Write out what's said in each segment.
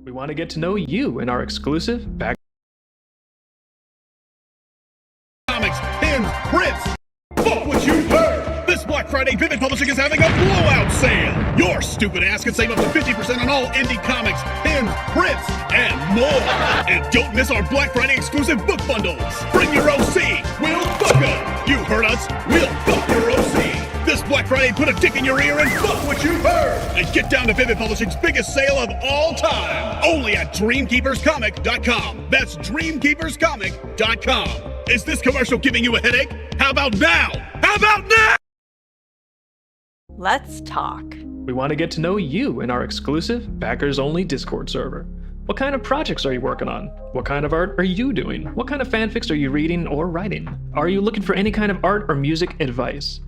We want to get to know you in our exclusive back. Comics, pins, prints. Fuck what you heard! This Black Friday, Vivid Publishing is having a blowout sale! Your stupid ass can save up to 50% on all indie comics, pins, prints, and more! And don't miss our Black Friday exclusive book bundles! Bring your OC! We'll fuck 'em! You heard us! We'll fuck your OC! This Black Friday, put a dick in your ear and fuck what you heard! And get down to Vivid Publishing's biggest sale of all time! Only at DreamKeepersComic.com! That's DreamKeepersComic.com! Is this commercial giving you a headache? How about now? How about now? Let's talk. We want to get to know you in our exclusive backers-only Discord server. What kind of projects are you working on? What kind of art are you doing? What kind of fanfics are you reading or writing? Are you looking for any kind of art or music advice?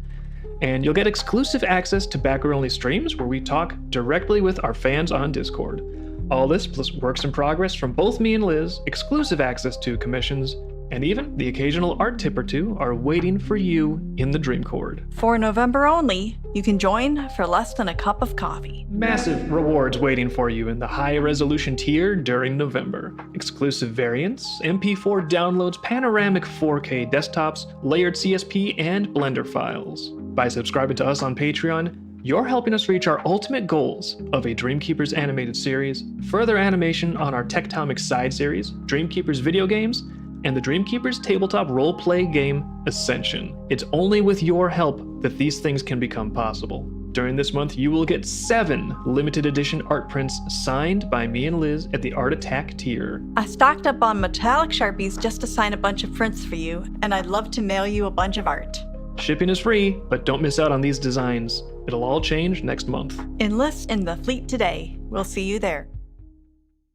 And you'll get exclusive access to backer-only streams where we talk directly with our fans on Discord. All this plus works in progress from both me and Liz, exclusive access to commissions, and even the occasional art tip or two are waiting for you in the Dreamcord. For November only, you can join for less than a cup of coffee. Massive rewards waiting for you in the high-resolution tier during November. Exclusive variants, MP4 downloads, panoramic 4K desktops, layered CSP, and Blender files. By subscribing to us on Patreon, you're helping us reach our ultimate goals of a Dreamkeepers animated series, further animation on our Tectomic side series, Dreamkeepers video games, and the Dreamkeepers tabletop role-play game Ascension. It's only with your help that these things can become possible. During this month, you will get 7 limited edition art prints signed by me and Liz at the Art Attack tier. I stocked up on metallic Sharpies just to sign a bunch of prints for you, and I'd love to mail you a bunch of art. Shipping is free, but don't miss out on these designs. It'll all change next month. Enlist in the fleet today. We'll see you there.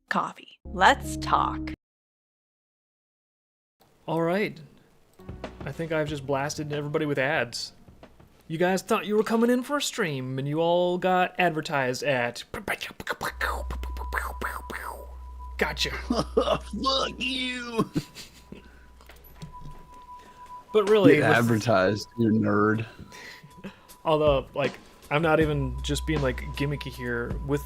Coffee. Let's talk. All right. I think I've just blasted everybody with ads. You guys thought you were coming in for a stream, and you all got advertised at. Gotcha. Fuck you. But really, Get advertised, you nerd. Although, like, I'm not even just being like gimmicky here with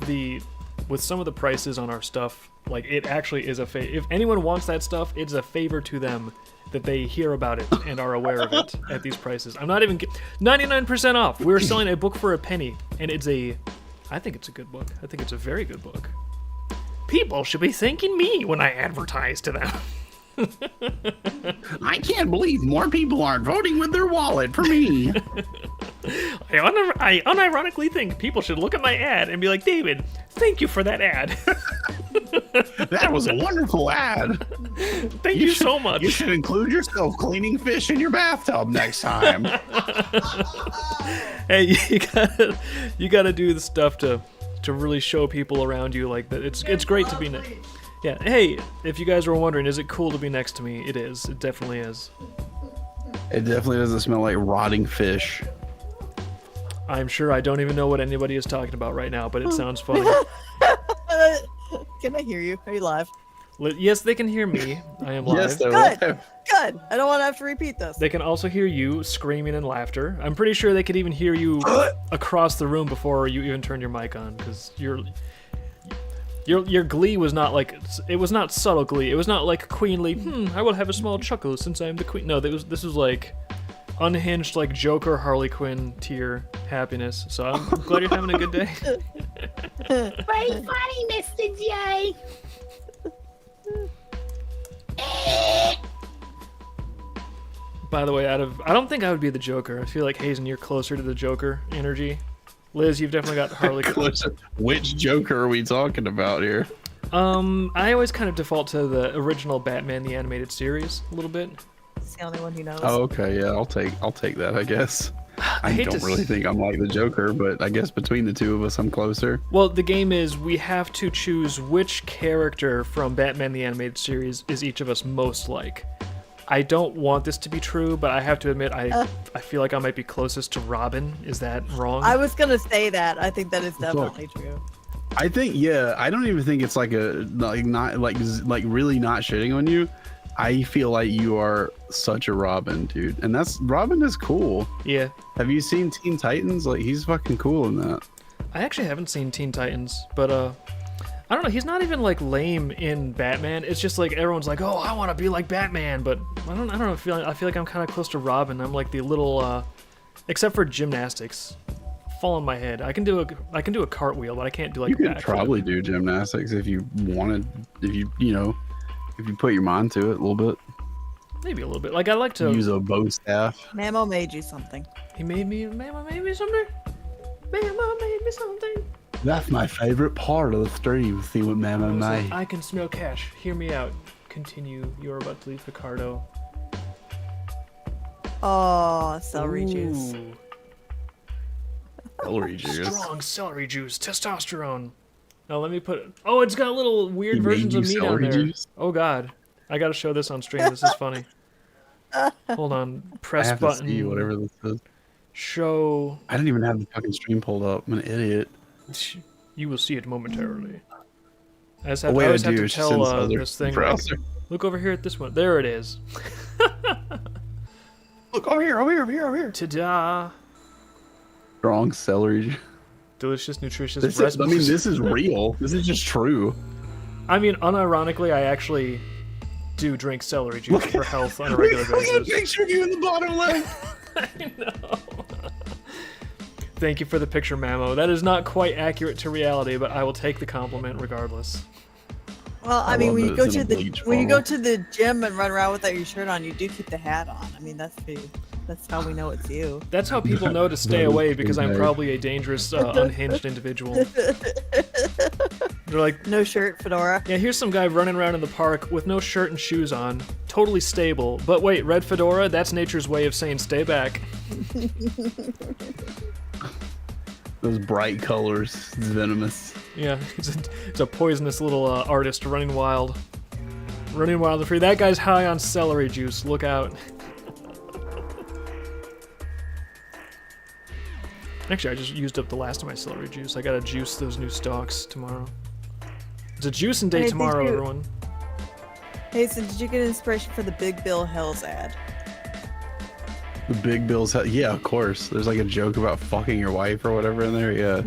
some of the prices on our stuff. Like, it actually is if anyone wants that stuff, it's a favor to them that they hear about it and are aware of it at these prices. I'm not even 99% off. We're selling a book for a penny, and I think it's a good book. I think it's a very good book. People should be thanking me when I advertise to them. I can't believe more people aren't voting with their wallet for me. I unironically think people should look at my ad and be like, David, thank you for that ad. That was a wonderful ad. Thank you so much. You should include yourself cleaning fish in your bathtub next time. Hey, you gotta do the stuff to really show people around you like that. It's great to be next. Yeah. Hey, if you guys were wondering, is it cool to be next to me? It is. It definitely is. It definitely doesn't smell like rotting fish. I'm sure I don't even know what anybody is talking about right now, but it sounds funny. Can I hear you? Are you live? Yes, they can hear me. I am live. Yes, they're Good. live. Good. I don't want to have to repeat this. They can also hear you screaming and laughter. I'm pretty sure they could even hear you across the room before you even turn your mic on, because your glee was not like, it was not subtle glee. It was not like queenly, I will have a small chuckle since I am the queen. No, this was like unhinged, like Joker, Harley Quinn tier happiness. So I'm glad you're having a good day. Very funny, Mr. J. By the way, I don't think I would be the Joker. I feel like, Hazen, you're closer to the Joker energy. Liz, you've definitely got Harley Quinn. Which Joker are we talking about here? I always kind of default to the original Batman the Animated Series a little bit. It's the only one who knows. Oh, okay, yeah, I'll take that, I guess. I don't really think I'm like the Joker, but I guess between the two of us, I'm closer. Well, the game is we have to choose which character from Batman the Animated Series is each of us most like. I don't want this to be true, but I have to admit, I feel like I might be closest to Robin. Is that wrong? I was gonna say that. I think that is definitely true. I think, yeah, I don't even think it's like really not shitting on you. I feel like you are such a Robin, dude, and Robin is cool. Yeah. Have you seen Teen Titans? Like, he's fucking cool in that. I actually haven't seen Teen Titans, but I don't know. He's not even like lame in Batman. It's just like everyone's like, "Oh, I want to be like Batman," but I don't know. I feel like I'm kind of close to Robin. I'm like the little, except for gymnastics, fall on my head. I can do a cartwheel, but I can't do like You a could backflip. probably do gymnastics if you wanted. If you put your mind to it a little bit. Maybe a little bit. Like I like to Use a bow staff. Mamo made you something. He made me. Mama made me something. Mama made me something. That's my favorite part of the stream. See what Mama made. I can smell cash. Hear me out. Continue. You're about to leave Picardo. Oh, celery juice. Ooh. Celery juice. Strong celery juice. Testosterone. Now let me put. Oh, it's got little weird He versions made of you meat on celery there. juice? Oh God. I gotta show this on stream. This is funny. Hold on. I Press have button. to see whatever this is. Show. I didn't even have the fucking stream pulled up. I'm an idiot. You will see it momentarily. I just Oh, have, wait, I always I have do. to It's just tell in the other this thing. Like, browser. look over here at this one. There it is. Look over here, over here, over here, over here. Ta-da! Strong celery juice. Delicious, nutritious This breast. is, I mean, this is real. This is just true. I mean, unironically, I actually do drink celery juice for health on a regular Look at the basis. picture of you in the bottom left. I know. Thank you for the picture, Mamo. That is not quite accurate to reality, but I will take the compliment regardless. Well, I I mean, love when that you go it's in to a the bleach when you go bottle. to the gym and run around without your shirt on, you do keep the hat on. I mean, that's how we know it's you. That's how people know to stay That is away because I'm okay. probably a dangerous, unhinged individual. They're like, No shirt, fedora. yeah, here's some guy running around in the park with no shirt and shoes on, totally stable. But wait, red fedora? That's nature's way of saying stay back. Those bright colors. It's venomous. Yeah, it's a poisonous little artist running wild. Running wild and free. That guy's high on celery juice. Look out. Actually, I just used up the last of my celery juice. I gotta juice those new stalks tomorrow. It's a juicing day Hey, did tomorrow, you- everyone. Hey, so did you get inspiration for the Big Bill Hills ad? The big bills. Yeah, of course. There's like a joke about fucking your wife or whatever in there. Yeah.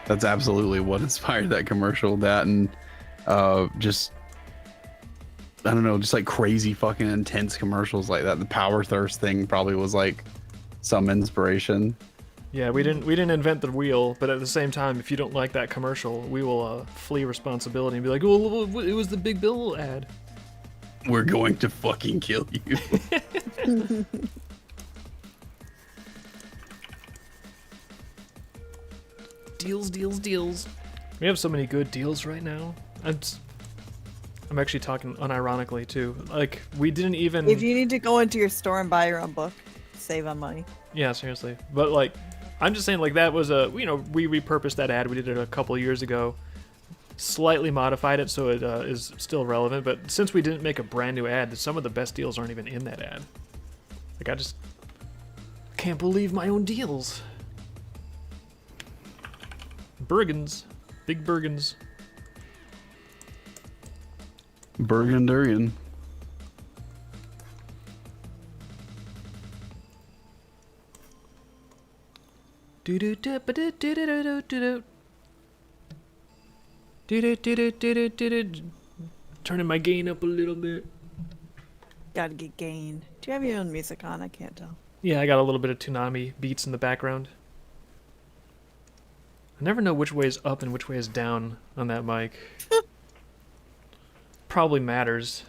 That's absolutely what inspired that commercial. That and just I don't know, just like crazy fucking intense commercials like that. The power thirst thing probably was like some inspiration. Yeah, we didn't invent the wheel, but at the same time, if you don't like that commercial, we will flee responsibility and be like, well, it was the Big Bill ad. We're going to fucking kill you. Deals, deals, deals. We have so many good deals right now. I'm actually talking unironically too. Like we didn't even. If you need to go into your store and buy your own book, save on money. Yeah, seriously. But like, I'm just saying, like that was we repurposed that ad. We did it a couple of years ago. Slightly modified it so it is still relevant. But since we didn't make a brand new ad, some of the best deals aren't even in that ad. Like I just can't believe my own deals. Bergens, big Bergens. Burgundarian. Turning my gain up a little bit. Gotta get gain. Do you have your own music on? I can't tell. Yeah, I got a little bit of Toonami beats in the background. I never know which way is up and which way is down on that mic. Probably matters.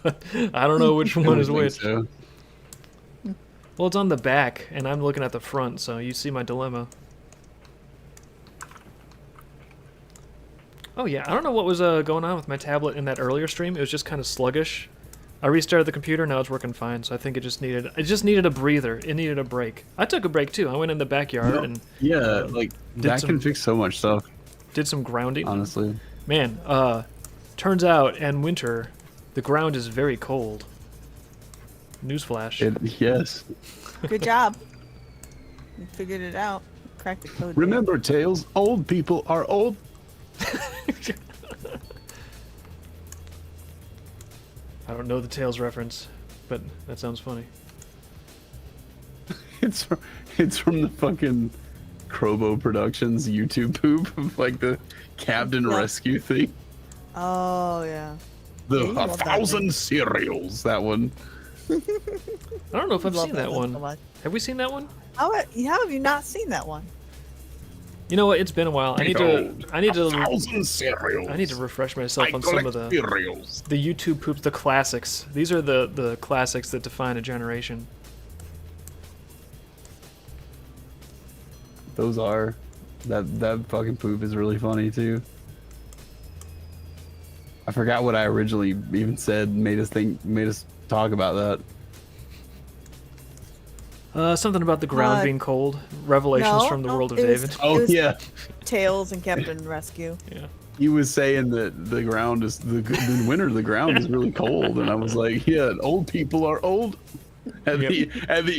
But I don't know which one is which. So. Well, it's on the back, and I'm looking at the front, so you see my dilemma. Oh yeah, I don't know what was going on with my tablet in that earlier stream. It was just kind of sluggish. I restarted the computer, now it's working fine, so I think it just needed a breather. It needed a break. I took a break too. I went in the backyard and Yeah, like that some- can fix so much stuff, did some grounding. honestly. Man, turns out in winter, the ground is very cold. Newsflash. Yes. Good job. You figured it out. Cracked the code. Remember, Tails, old people are old. I don't know the Tails reference, but that sounds funny. It's from the fucking Crobo Productions YouTube poop of like the Captain Yeah. Rescue thing. Oh yeah. The Yeah, you love that 1,000 thing. cereals. That one. I don't know if I've Love seen that one. so much. Have we seen that one? How have you not seen that one? You know what? It's been a while. I need to 1,000 cereals. I need to refresh myself I on some of collect the cereals. YouTube poops, the classics. These are the classics that define a generation. Those are. That fucking poop is really funny too. I forgot what I originally even said. Made us talk about that. Something about the ground Uh, being cold. Revelations no, from the no, world of it was- David. Oh was- yeah, Tails and Captain Rescue. Yeah. he was saying that the ground is in winter. The ground is really cold, and I was like, yeah, old people are old. At the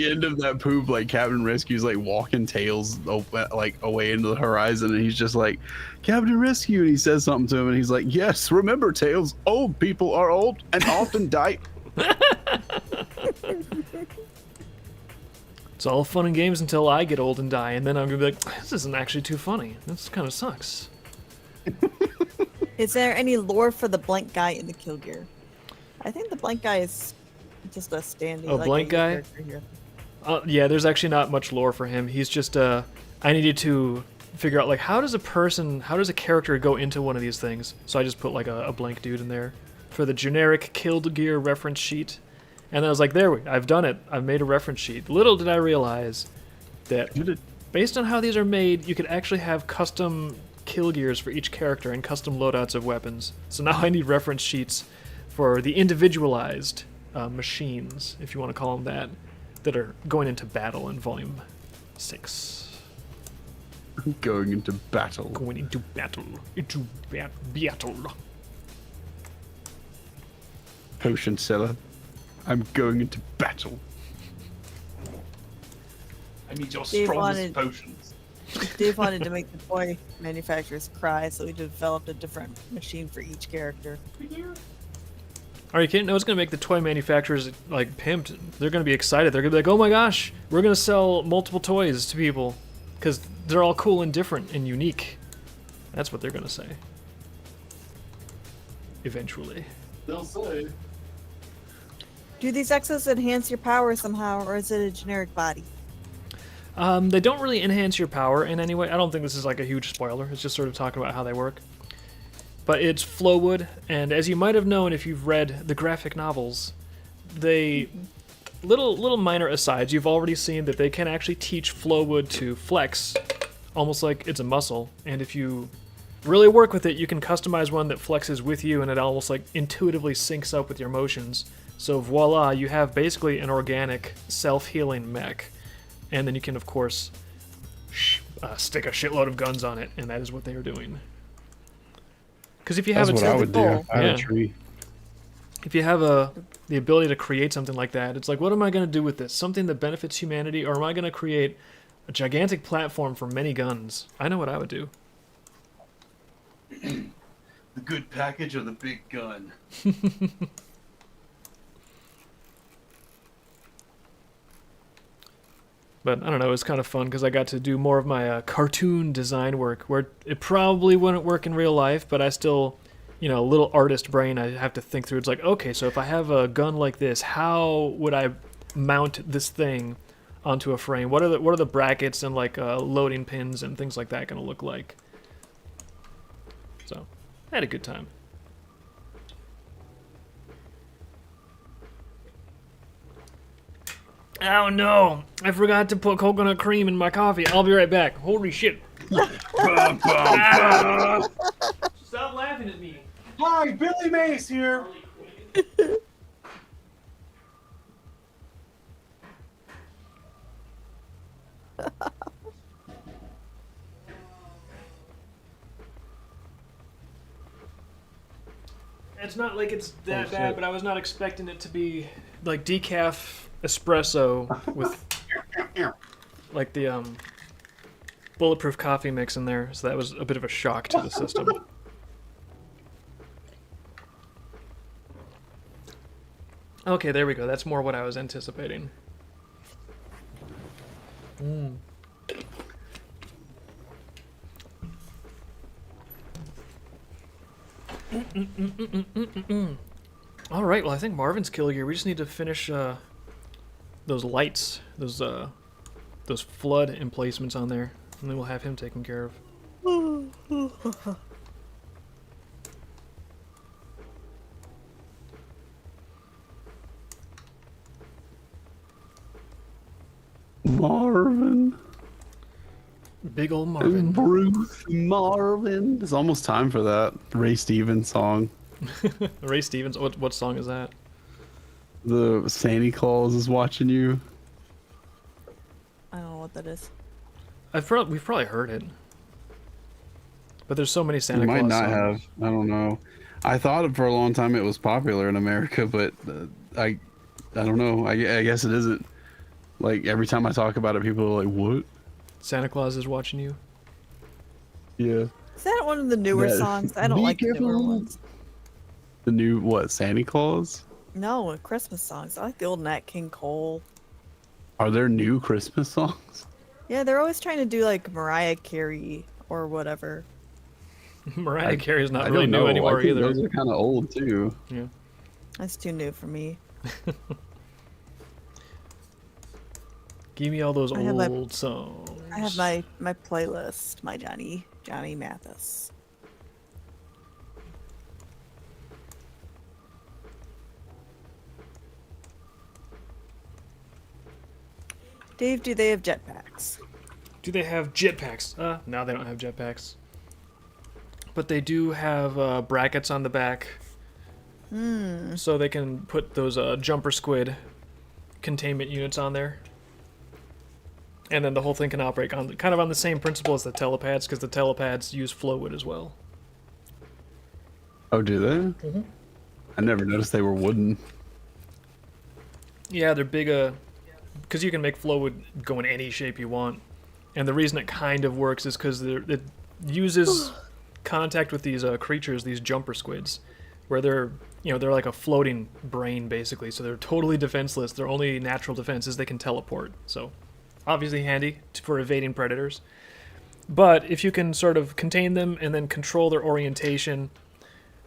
end of that poop, like Captain Rescue's like walking Tails like away into the horizon, and he's just like, Captain Rescue, and he says something to him, and he's like, yes, remember Tails, old people are old and often die. It's all fun and games until I get old and die, and then I'm gonna be like, this isn't actually too funny. This kind of sucks. Is there any lore for the blank guy in the Kill Gear? I think the blank guy is just a standing. Oh, like, blank a guy? character here. Yeah, there's actually not much lore for him. He's just I needed to figure out like how does a character go into one of these things? So I just put like a blank dude in there for the generic Killed Gear reference sheet. And I was like, I've done it. I've made a reference sheet. Little did I realize that based on how these are made, you could actually have custom kill gears for each character and custom loadouts of weapons. So now I need reference sheets for the individualized machines, if you want to call them that are going into battle in Volume 6. Going into battle. Going into battle. Battle. Potion seller. I'm going into battle. I need your Dave strongest wanted- potions. Dave wanted to make the toy manufacturers cry, so we developed a different machine for each character. Are you kidding? No, it's going to make the toy manufacturers, like, pimped. They're going to be excited. They're going to be like, oh my gosh, we're going to sell multiple toys to people. Because they're all cool and different and unique. That's what they're going to say. Eventually. They'll say. Do these exos enhance your power somehow, or is it a generic body? They don't really enhance your power in any way. I don't think this is like a huge spoiler. It's just sort of talking about how they work. But it's Flowwood, and as you might have known if you've read the graphic novels, they little minor asides. You've already seen that they can actually teach Flowwood to flex, almost like it's a muscle. And if you really work with it, you can customize one that flexes with you, and it almost like intuitively syncs up with your motions. So voila, you have basically an organic, self-healing mech. And then you can, of course, stick a shitload of guns on it, and that is what they are doing. Because if you have That's what I would do. cool. I had Yeah. a tree. if you have the ability to create something like that, it's like, what am I going to do with this? Something that benefits humanity, or am I going to create a gigantic platform for many guns? I know what I would do. The good package or the big gun? But I don't know, it was kind of fun because I got to do more of my cartoon design work, where it probably wouldn't work in real life, but I still, a little artist brain, I have to think through. It's like, okay, so if I have a gun like this, how would I mount this thing onto a frame? What are the brackets and like loading pins and things like that going to look like? So, I had a good time. Oh no! I forgot to put coconut cream in my coffee. I'll be right back. Holy shit! Stop laughing at me. Hi, Billy Mays here. It's not like it's that bad, but I was not expecting it to be like decaf espresso with like the bulletproof coffee mix in there, so that was a bit of a shock to the system. Okay, there we go. That's more what I was anticipating. All right. Well, I think Marvin's kill gear. We just need to finish those lights, those flood emplacements on there, and then we'll have him taken care of. Marvin. Big old Marvin. Bruce Marvin. It's almost time for that Ray Stevens song. Ray Stevens. What song is that? The Santa Claus is watching you. I don't know what that is. We've probably heard it, but there's so many Santa You might Claus not songs. have. I don't know. I thought for a long time it was popular in America, but I don't know. I guess it isn't. Like every time I talk about it, people are like, "What?" Santa Claus is watching you. Yeah. Is that one of the newer Yeah. songs? I don't Be like the newer careful. ones. The new what? Santa Claus? No, Christmas songs. I like the old Nat King Cole. Are there new Christmas songs? Yeah, they're always trying to do like Mariah Carey or whatever. Mariah Carey's not I really don't new know. anymore I think either. those are kind of old too. Yeah. That's too new for me. Give me all those I have my- old songs. I have my playlist, my Johnny Mathis. Dave, do they have jetpacks? Do they have jetpacks? No, they don't have jetpacks. But they do have brackets on the back. So they can put those jumper squid containment units on there. And then the whole thing can operate on kind of on the same principle as the telepads, because the telepads use Flowwood as well. Oh, do they? Mm-hmm. I never noticed they were wooden. Yeah, they're big, because you can make Flowwood go in any shape you want. And the reason it kind of works is because it uses contact with these creatures, these jumper squids, where they're like a floating brain, basically. So they're totally defenseless. Their only natural defense is they can teleport. So obviously handy for evading predators. But if you can sort of contain them and then control their orientation,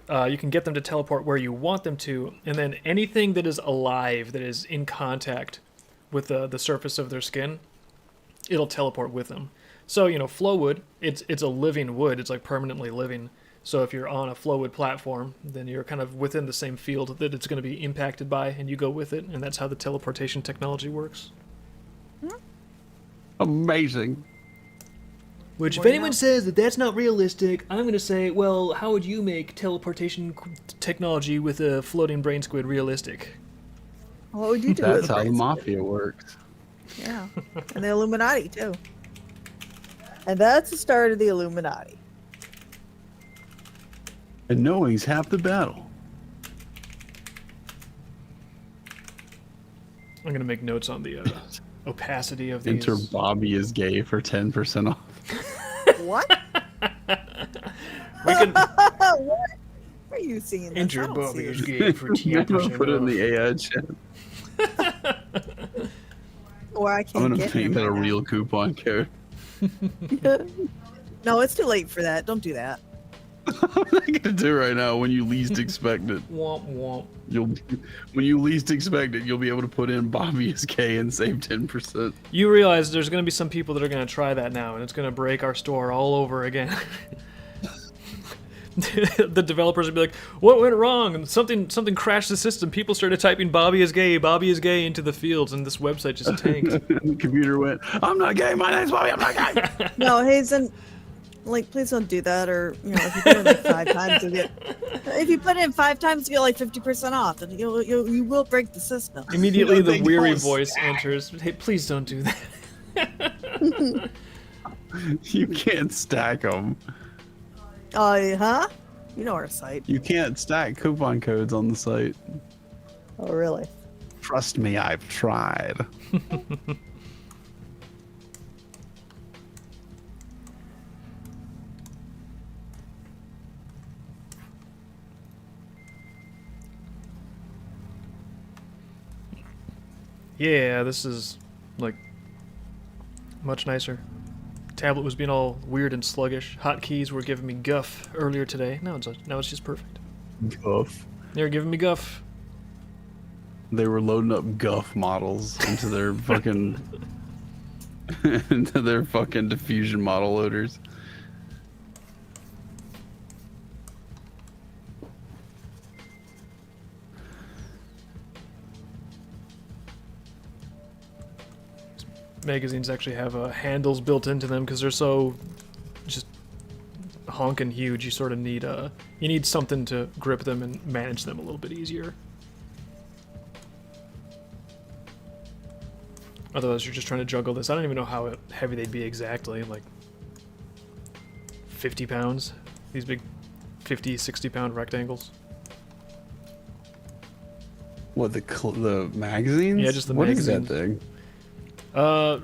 you can get them to teleport where you want them to, and then anything that is alive, that is in contact with the surface of their skin, it'll teleport with them. So, Flowwood, it's a living wood. It's like permanently living. So if you're on a Flowwood platform, then you're kind of within the same field that it's going to be impacted by, and you go with it, and that's how the teleportation technology works. Amazing. Which, if Well, anyone says that that's not realistic, I'm going to say, well, how would you make teleportation technology with a floating brain squid realistic? What would you do? That's with how the brains? mafia works. Yeah, and the Illuminati too. And that's the start of the Illuminati. And knowing's half the battle. I'm going to make notes on the opacity of these. Enter Bobby is gay for 10% off. What? We can What? Where are you seeing this? enter I don't Bobby see is it. gay for 10% Put it in off. the AI chat. Or I I'm can't gonna get make him that a right real coupon code. now. No, it's too late for that. Don't do that. I'm not gonna do it right now. When you least expect it, Womp womp. when you least expect it, you'll be able to put in Bobby is gay and save 10%. You realize there's going to be some people that are going to try that now, and it's going to break our store all over again. The developers will be like, what went wrong? And something crashed the system. People started typing Bobby is gay into the fields, and this website just tanked. The computer went, I'm not gay, my name's Bobby, I'm not gay. No, Hazen, please don't do that. Or if you put it like 5 times, you'll get. If you put it in 5 times, you get like 50% off, and you will break the system. Immediately, You the think weary I'll voice stack. enters. Hey, please don't do that. You can't stack them. Huh? You know our site. You can't stack coupon codes on the site. Oh, really? Trust me, I've tried. Yeah, this is, like, much nicer. Tablet was being all weird and sluggish. Hotkeys were giving me guff earlier today. Now it's just perfect. Guff. They're giving me guff. They were loading up Guff models into their fucking into their fucking diffusion model loaders. Magazines actually have handles built into them because they're so just honking huge. You sort of need you need something to grip them and manage them a little bit easier. Otherwise, you're just trying to juggle this. I don't even know how heavy they'd be exactly. Like 50 pounds. These big 50, 60-pound rectangles. What, the magazines? Yeah, just the What magazines. is that thing?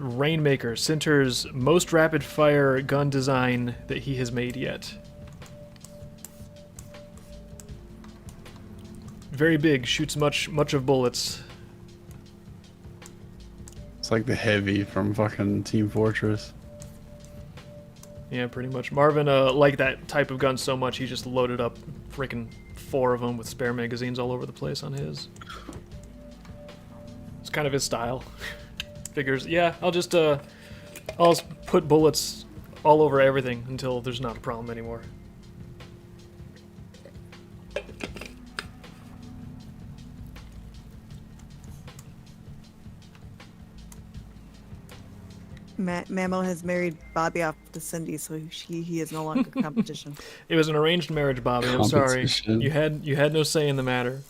Rainmaker, Sinter's most rapid-fire gun design that he has made yet. Very big, shoots much of bullets. It's like the Heavy from fucking Team Fortress. Yeah, pretty much. Marvin liked that type of gun so much he just loaded up freaking 4 of them with spare magazines all over the place on his. It's kind of his style. Figures, yeah, I'll just put bullets all over everything until there's not a problem anymore. Mamo has married Bobby off to Cindy, so he is no longer competition. It was an arranged marriage, Bobby. I'm sorry. Competition. You had no say in the matter.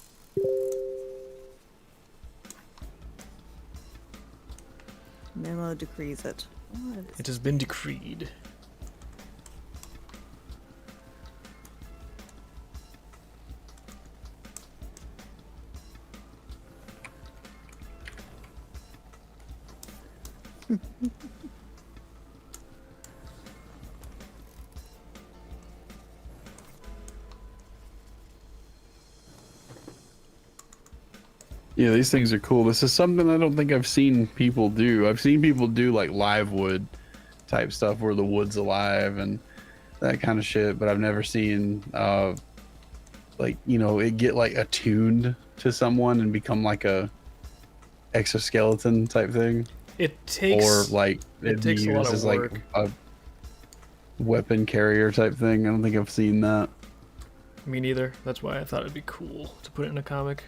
Mamo decrees it. What is It has been decreed. Yeah, these things are cool. This is something I don't think I've seen people do. I've seen people do like live wood type stuff where the wood's alive and that kind of shit, but I've never seen like, you know, it get like attuned to someone and become like a exoskeleton type thing. It takes Or like it it takes be a lot used of as like work. a weapon carrier type thing. I don't think I've seen that. Me neither. That's why I thought it'd be cool to put it in a comic.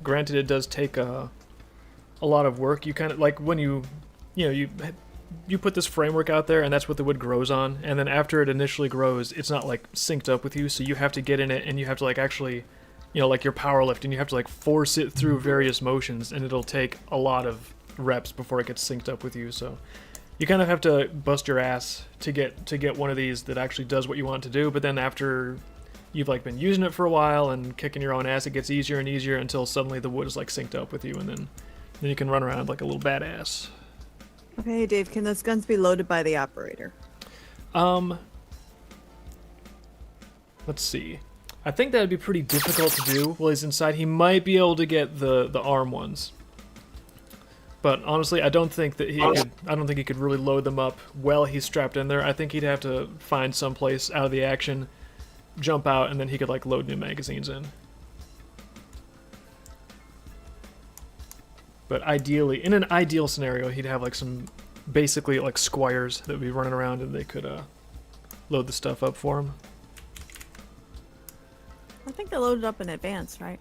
Granted, it does take a lot of work. You kind of like when you put this framework out there, and that's what the wood grows on. And then after it initially grows, it's not like synced up with you, so you have to get in it, and you have to like actually, like your power lift, and you have to like force it through various motions, and it'll take a lot of reps before it gets synced up with you. So you kind of have to bust your ass to get one of these that actually does what you want it to do. But then after you've like been using it for a while and kicking your own ass, it gets easier and easier until suddenly the wood is like synced up with you, and then you can run around like a little badass. Okay, Dave, can those guns be loaded by the operator? Let's see. I think that would be pretty difficult to do while he's inside. He might be able to get the arm ones, but honestly, I don't think he could really load them up while he's strapped in there. I think he'd have to find some place out of the action, jump out, and then he could like load new magazines in. But ideally, in an ideal scenario, he'd have like some basically like squires that would be running around, and they could load the stuff up for him. I think they loaded up in advance, right?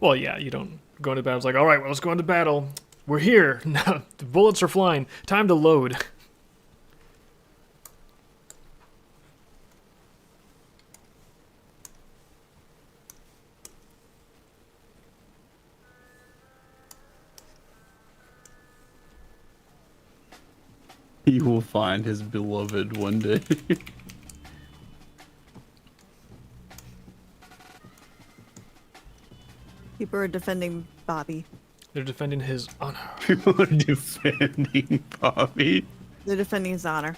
Well, yeah, you don't go into battle. It's like, all right, well, let's go into battle. We're here. Now, the bullets are flying. Time to load. He will find his beloved one day. People are defending Bobby. They're defending his honor. People are defending Bobby. They're defending his honor.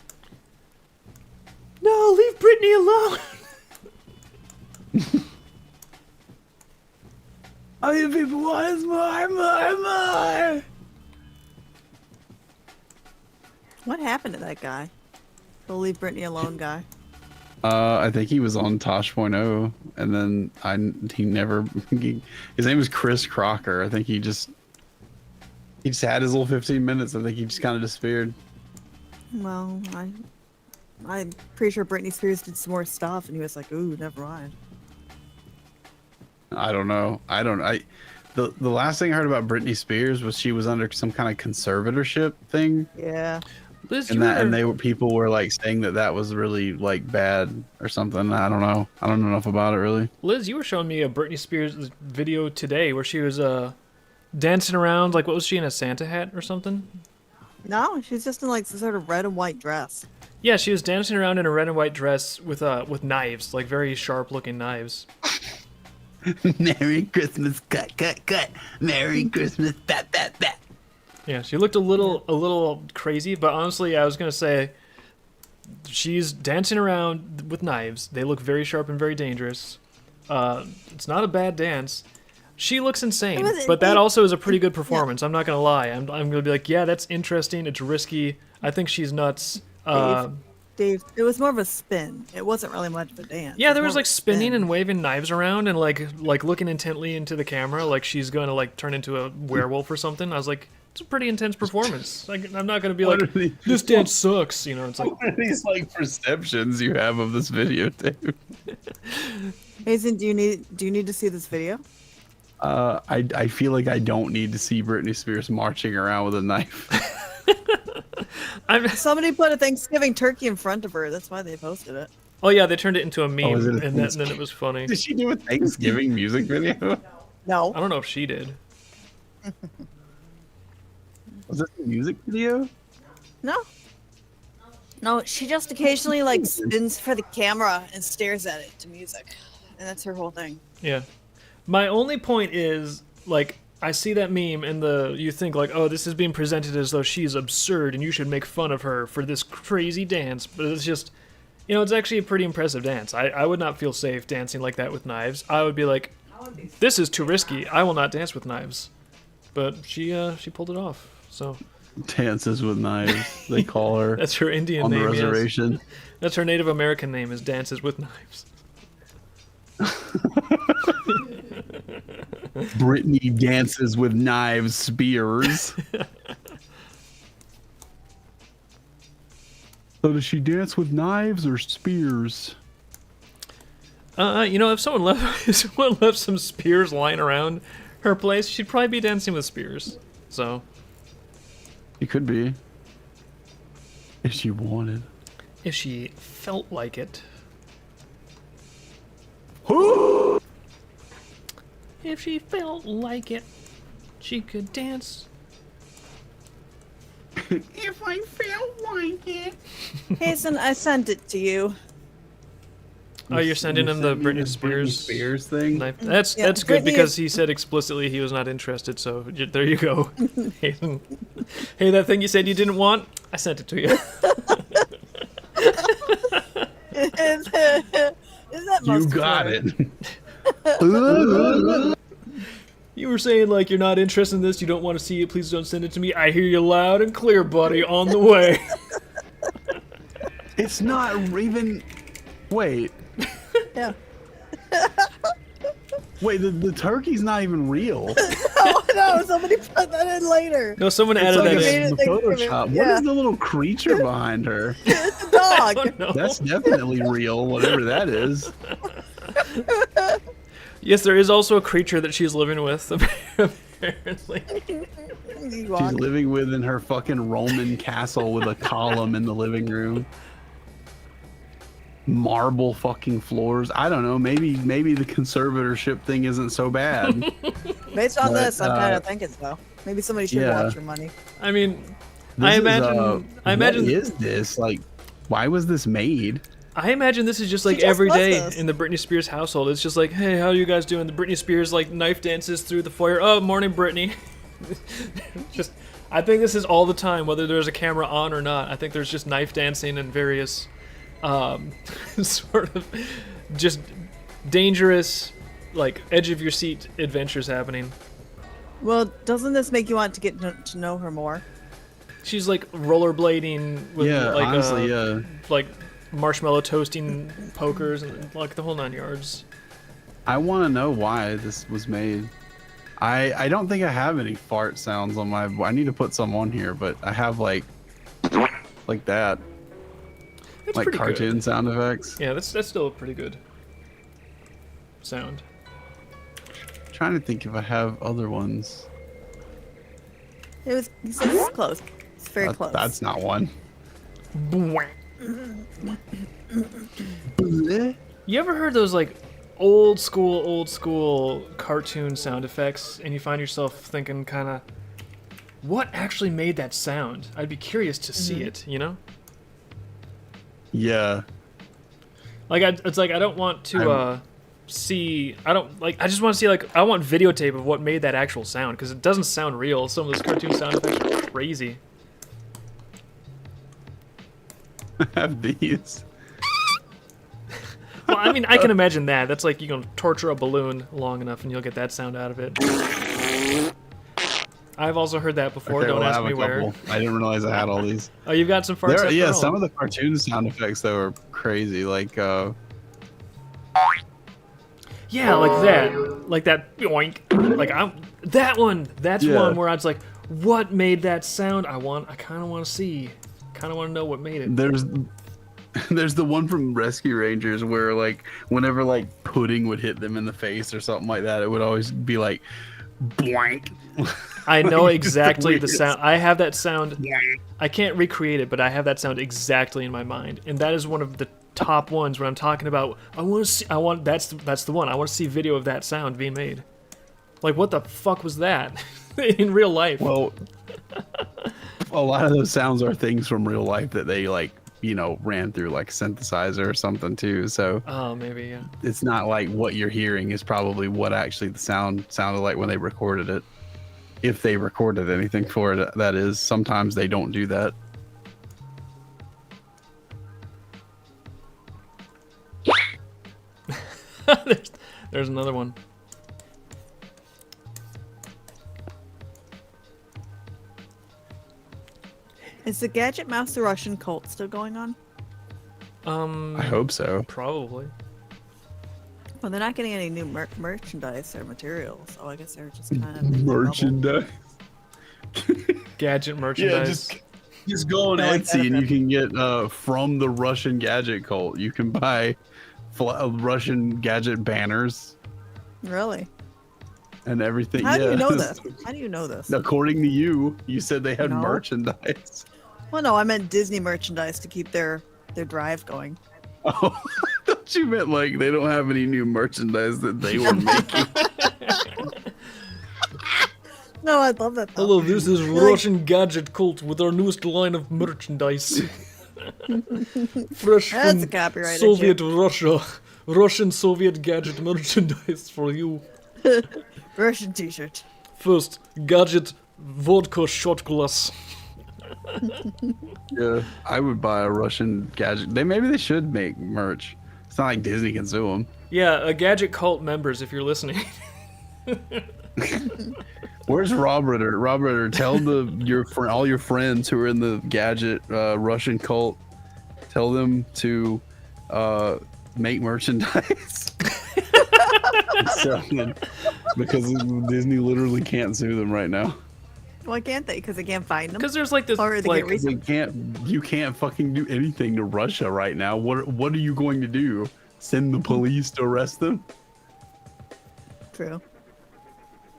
No, leave Brittany alone. All you people want is more. What happened to that guy? The leave Brittany alone guy. I think he was on Tosh.0 and then he never. His name is Chris Crocker. I think he just had his little 15 minutes. I think he just kind of disappeared. Well, I'm pretty sure Britney Spears did some more stuff, and he was like, "Ooh, never mind." I don't know. The last thing I heard about Britney Spears was she was under some kind of conservatorship thing, Yeah. Liz, people were like saying that was really like bad or something. I don't know. I don't know enough about it really. Liz, you were showing me a Britney Spears video today where she was dancing around. Like, what was she in, a Santa hat or something? No, she's just in like some sort of red and white dress. Yeah, she was dancing around in a red and white dress with knives, like very sharp looking knives. Merry Christmas, cut. Merry Christmas, bat. Yeah, she looked a little crazy, but honestly, I was gonna say she's dancing around with knives. They look very sharp and very dangerous. It's not a bad dance. She looks insane, but that also is a pretty good performance. Yeah. I'm not gonna lie. I'm gonna be like, yeah, that's interesting. It's risky. I think she's nuts. Dave, it was more of a spin. It wasn't really much of a dance. Yeah, there was like spinning and waving knives around and like looking intently into the camera, like she's going to like turn into a werewolf or something. I was like, it's a pretty intense performance. Like, I'm not going to be like, this dance sucks. You know, it's like, what are these like perceptions you have of this videotape? Mason, do you need to see this video? I feel like I don't need to see Britney Spears marching around with a knife. Somebody put a Thanksgiving turkey in front of her. That's why they posted it. Oh yeah, they turned it into a meme, and then it was funny. Did she do a Thanksgiving music video? No. I don't know if she did. Was this a music video? No, she just occasionally like spins for the camera and stares at it to music, and that's her whole thing. Yeah. My only point is, like, I see that meme and you think like, oh, this is being presented as though she's absurd and you should make fun of her for this crazy dance. But it's just, you know, it's actually a pretty impressive dance. I would not feel safe dancing like that with knives. I would be like, this is too risky. I will not dance with knives. But she pulled it off. So Dances with Knives, they call her. That's her Indian on name. The reservation. Yes. That's her Native American name, is Dances with Knives. Britney dances with knives, spears. So does she dance with knives or spears? You know, if someone left some spears lying around her place, she'd probably be dancing with spears. So It could be. If she wanted. If she felt like it. If she felt like it, she could dance. If I felt like it. Hazen, I sent it to you. Oh, you're sending him the Britney Spears thing? That's good because he said explicitly he was not interested, so there you go. Hey, that thing you said you didn't want, I sent it to you. You got it. You were saying like you're not interested in this, you don't want to see it, please don't send it to me. I hear you loud and clear, buddy, on the way. It's not even... Wait. Yeah. Wait, the turkey's not even real. Oh no, somebody put that in later. No, someone added like that in. Photoshop. Yeah. What is the little creature behind her? It's a dog. Oh, no. That's definitely real, whatever that is. Yes, there is also a creature that she's living with, apparently. She's living with in her fucking Roman castle with a column in the living room. Marble fucking floors. I don't know. Maybe the conservatorship thing isn't so bad. Based on this, I'm kind of thinking so. Maybe somebody should watch your money. I mean, I imagine. What is this? Like, why was this made? I imagine this is just like every day in the Britney Spears household. It's just like, hey, how are you guys doing? The Britney Spears like knife dances through the foyer. Oh, morning, Britney. I think this is all the time, whether there's a camera on or not. I think there's just knife dancing and various, sort of, just dangerous, like edge of your seat adventures happening. Well, doesn't this make you want to get to know her more? She's like rollerblading with like honestly, like marshmallow toasting pokers and like the whole 9 yards. I want to know why this was made. I don't think I have any fart sounds on my. I need to put some on here, but I have like that, It's like pretty cartoon good. sound effects. Yeah, that's still a pretty good sound. Trying to think if I have other ones. It was. He said it's close. It's very close. That's not one. You ever heard those like old school cartoon sound effects, and you find yourself thinking, kind of, what actually made that sound? I'd be curious to see it. You know? Yeah. Like it's like I don't want to see. I don't like. I just want to see like I want videotape of what made that actual sound because it doesn't sound real. Some of those cartoon sound effects are crazy. I have these. Well, I mean, I can imagine that. That's like you can torture a balloon long enough and you'll get that sound out of it. I've also heard that before. Okay, Don't well, I ask have me a where. couple. I didn't realize I had all these. Oh, you've got some farts. After Yeah, all. some of the cartoon sound effects though are crazy. Like Yeah, like that boink. Like that one. That's Yeah. one where I was like, what made that sound? I kind of want to see. Kind of want to know what made it. there's the one from Rescue Rangers where like whenever like pudding would hit them in the face or something like that, it would always be like blank. I know Like, just exactly the weirdest. sound. I have that sound. I can't recreate it, but I have that sound exactly in my mind, and that is one of the top ones when I'm talking about. That's the one. I want to see video of that sound being made. Like, what the fuck was that in real life? Well, a lot of those sounds are things from real life that they like, you know, ran through like a synthesizer or something too. So Oh, maybe, yeah. it's not like what you're hearing is probably what actually the sound sounded like when they recorded it. If they recorded anything for it, that is. Sometimes they don't do that. There's another one. Is the Gadget Mouse the Russian cult still going on? I hope so. Probably. Well, they're not getting any new merchandise or materials, so I guess they're just kind of in trouble. Merchandise. Gadget merchandise. Just go on I like Etsy and that. you can get from the Russian gadget cult. You can buy Russian gadget banners Really? and everything. How do you know Yes. this? How do you know this? According to you, you said they had No. merchandise. Well, no, I meant Disney merchandise to keep their drive going. Oh, I thought you meant like they don't have any new merchandise that they were making. No, I love that. Though. Hello, this is Like- Russian Gadget Cult with our newest line of merchandise. Fresh That's from a copyright Soviet Russia. Russian Soviet gadget merchandise for you. Russian T-shirt. First, gadget vodka shot glass. Yeah, I would buy a Russian gadget. Maybe they should make merch. It's not like Disney can sue them. Yeah, Gadget Cult members, if you're listening. Where's Rob Ritter? Rob Ritter, tell all your friends who are in the gadget Russian cult, tell them to make merchandise. So, because Disney literally can't sue them right now. Why can't they? Because they can't find them. Because there's like this, Or they like, get You can't fucking do anything to Russia right now. What are you going to do? Send the police to arrest them? True.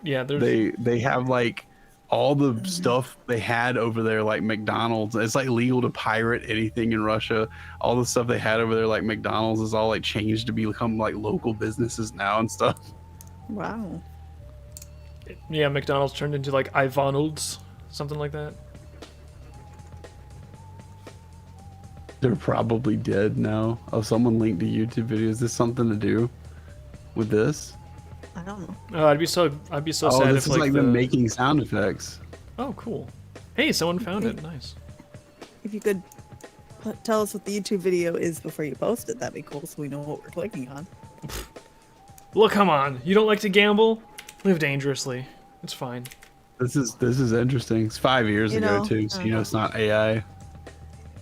yeah, there's, They have like all the stuff they had over there, like McDonald's. It's like legal to pirate anything in Russia. All the stuff they had over there, like McDonald's, is all like changed to become like local businesses now and stuff. Wow. yeah, McDonald's turned into like Ivanolds, something like that. They're probably dead now. Oh, someone linked to YouTube video. Is this something to do with this? I don't know. Oh, I'd be so Oh, sad this if is like them the... making sound effects. Oh, cool. Hey, someone found it. Nice. If you could tell us what the YouTube video is before you post it, that'd be cool, so we know what we're clicking on. Look, come on. You don't like to gamble? Live dangerously. It's fine. This is interesting. It's 5 years You ago know, too, so you know it's not AI.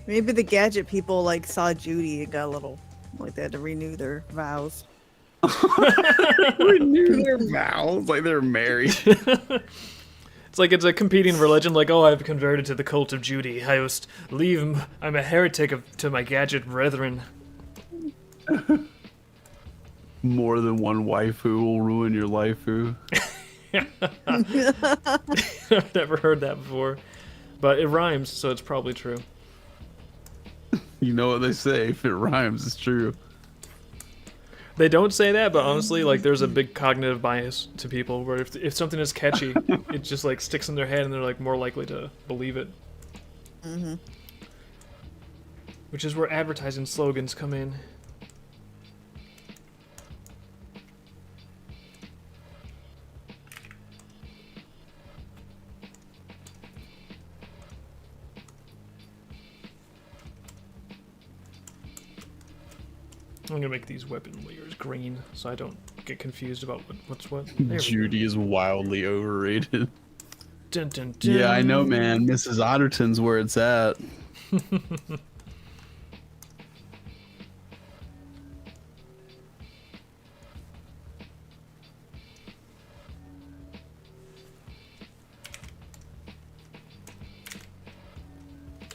Maybe the gadget people like saw Judy and got a little like they had to renew their vows. Renew their vows like they're married. It's like it's a competing religion. Like, oh, I've converted to the cult of Judy. I'm a heretic to my gadget brethren. More than one waifu will ruin your waifu. I've never heard that before, but it rhymes, so it's probably true. You know what they say? If it rhymes, it's true. They don't say that, but honestly, like, there's a big cognitive bias to people where if something is catchy, it just like sticks in their head, and they're like more likely to believe it. Mm-hmm. Which is where advertising slogans come in. I'm gonna make these weapon layers green so I don't get confused about what's what. There we go. Judy is wildly overrated. Dun, dun, dun. Yeah, I know, man. Mrs. Otterton's where it's at.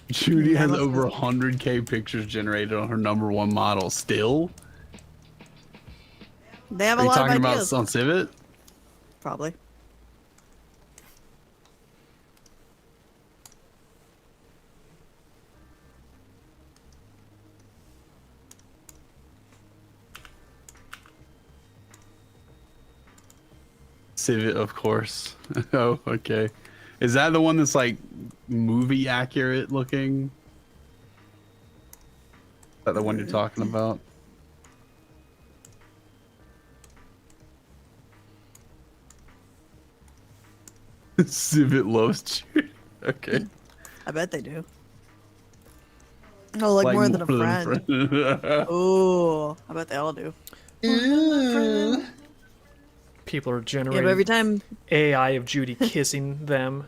Judy has over 100K pictures generated on her #1 model. Still? They have Are a you lot talking of about ideas. on Civet? Probably. Civet, of course. Oh, okay. Is that the one that's like movie accurate looking? Is that the one you're talking about? Civet loves Judy. Okay. I bet they do. Oh, like more than a friend. Oh, I bet they all do. People are Yeah, generating but every time. AI of Judy kissing them.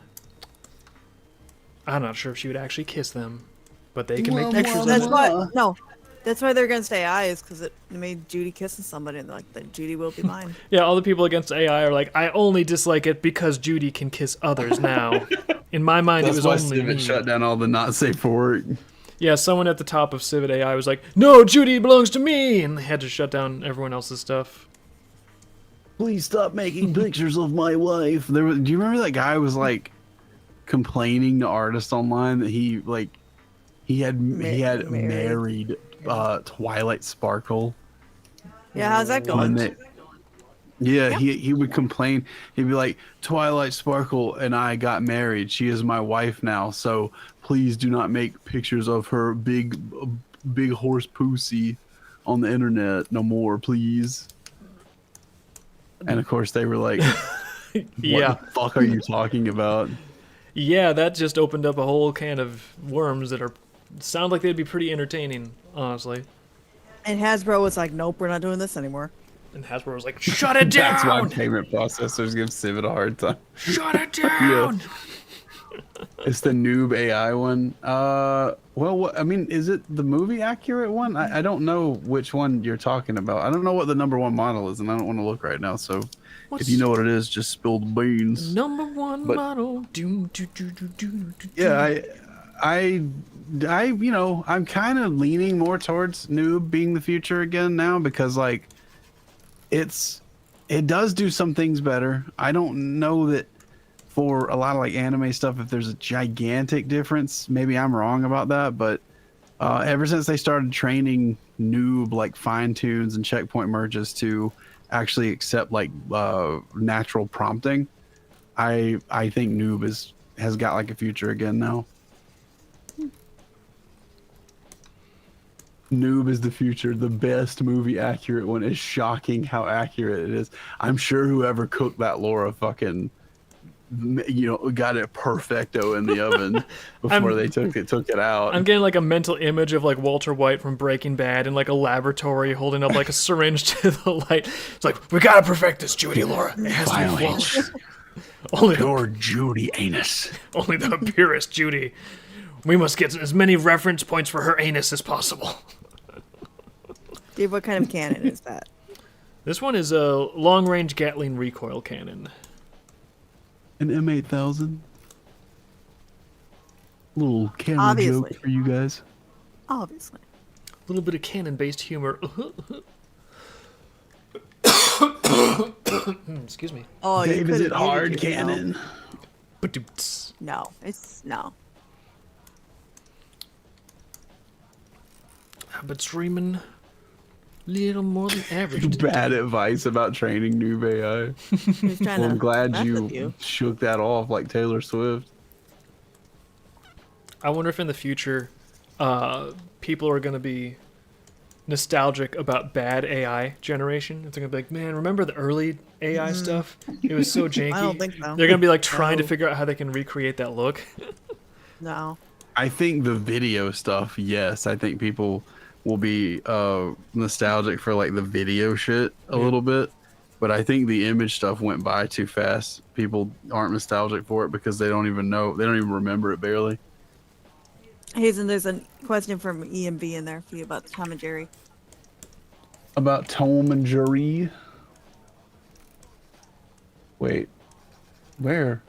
I'm not sure if she would actually kiss them, but they can make pictures That's of it. why. No. That's why they're against AI, is because it made Judy kissing somebody, and they're like, that Judy will be mine. Yeah, all the people against AI are like, I only dislike it because Judy can kiss others now. In my mind, That's it was why only Civet me. shut down all the not safe for work. Yeah, someone at the top of Civet AI was like, no, Judy belongs to me, and they had to shut down everyone else's stuff. Please stop making pictures of my wife. Do you remember that guy was like complaining to artists online that he had married Twilight Sparkle? Yeah, how's that going? He would complain. He'd be like, Twilight Sparkle and I got married. She is my wife now. So please do not make pictures of her big horse pussy on the internet no more, please. And of course they were like, what Yeah. the fuck are you talking about? Yeah, that just opened up a whole can of worms that sound like they'd be pretty entertaining, honestly. And Hasbro was like, nope, we're not doing this anymore. And Hasbro was like, shut it down! That's why payment processors give Civet a hard time. Shut it down! It's the noob AI one. Well, I mean, is it the movie accurate one? I don't know which one you're talking about. I don't know what the #1 model is, and I don't want to look right now. So if you know what it is, just spill the beans. #1 But- model. Yeah, I you know, I'm kind of leaning more towards noob being the future again now, because like it does do some things better. I don't know that for a lot of like anime stuff, if there's a gigantic difference. Maybe I'm wrong about that, but ever since they started training noob like fine tunes and checkpoint merges to actually accept like natural prompting, I think noob has got like a future again now. Noob is the future. The best movie accurate one. Is shocking how accurate it is. I'm sure whoever cooked that Laura fucking, you know, got it perfecto in the oven before they took it out. I'm getting like a mental image of like Walter White from Breaking Bad in like a laboratory holding up like a syringe to the light. It's like, we gotta perfect this, Judy Laura. It has to be flawless. Only Your Judy anus. only the purest Judy. We must get as many reference points for her anus as possible. Dave, what kind of cannon is that? This one is a long-range Gatling recoil cannon. An M8000. Little camera Obviously. joke for you guys. Obviously. A little bit of cannon-based humor. Excuse me. Oh, you Dave, could is have it hard cannon? Ba-doots. No, it's no. But streaming little more than average. Bad advice about training noob AI. He's trying Well, to I'm glad mess with you shook that off like Taylor Swift. I wonder if in the future, people are going to be nostalgic about bad AI generation. If they're going to be like, man, remember the early AI stuff? It was so janky. I don't think so. They're going to be like trying to No. figure out how they can recreate that look. No. I think the video stuff, yes. I think people will be nostalgic for like the video shit a little bit. But I think the image stuff went by too fast. People aren't nostalgic for it because they don't even know. They don't even remember it barely. Hazen, there's a question from EMB in there for you about Tom and Jerry. About Tom and Jerry. Wait. Where?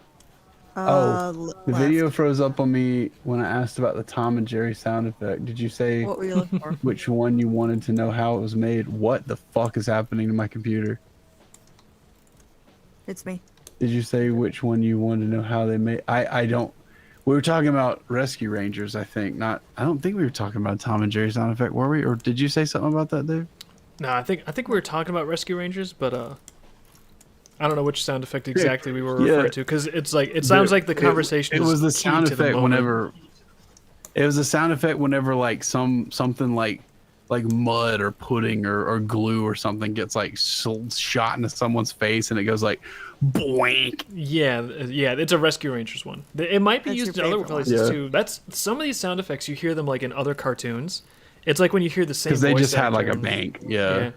The left. video froze up on me when I asked about the Tom and Jerry sound effect. Did you say What were you looking for? which one you wanted to know how it was made? What the fuck is happening to my computer? It's me. Did you say which one you wanted to know how they made? I don't. We were talking about Rescue Rangers, I think. Not. I don't think we were talking about Tom and Jerry sound effect, were we? Or did you say something about that, Dave? No, I think we were talking about Rescue Rangers, but I don't know which sound effect exactly we were referring to because it's like it sounds like the conversation. It was the is key sound to the effect moment. whenever. It was a sound effect whenever like something like mud or pudding or glue or something gets like shot into someone's face and it goes like boink. Yeah, it's a Rescue Rangers one. It might be That's used your in other favorite one. places Yeah. too. That's some of these sound effects you hear them like in other cartoons. It's like when you hear the same Because they voice just had like actor a and- bank. Yeah.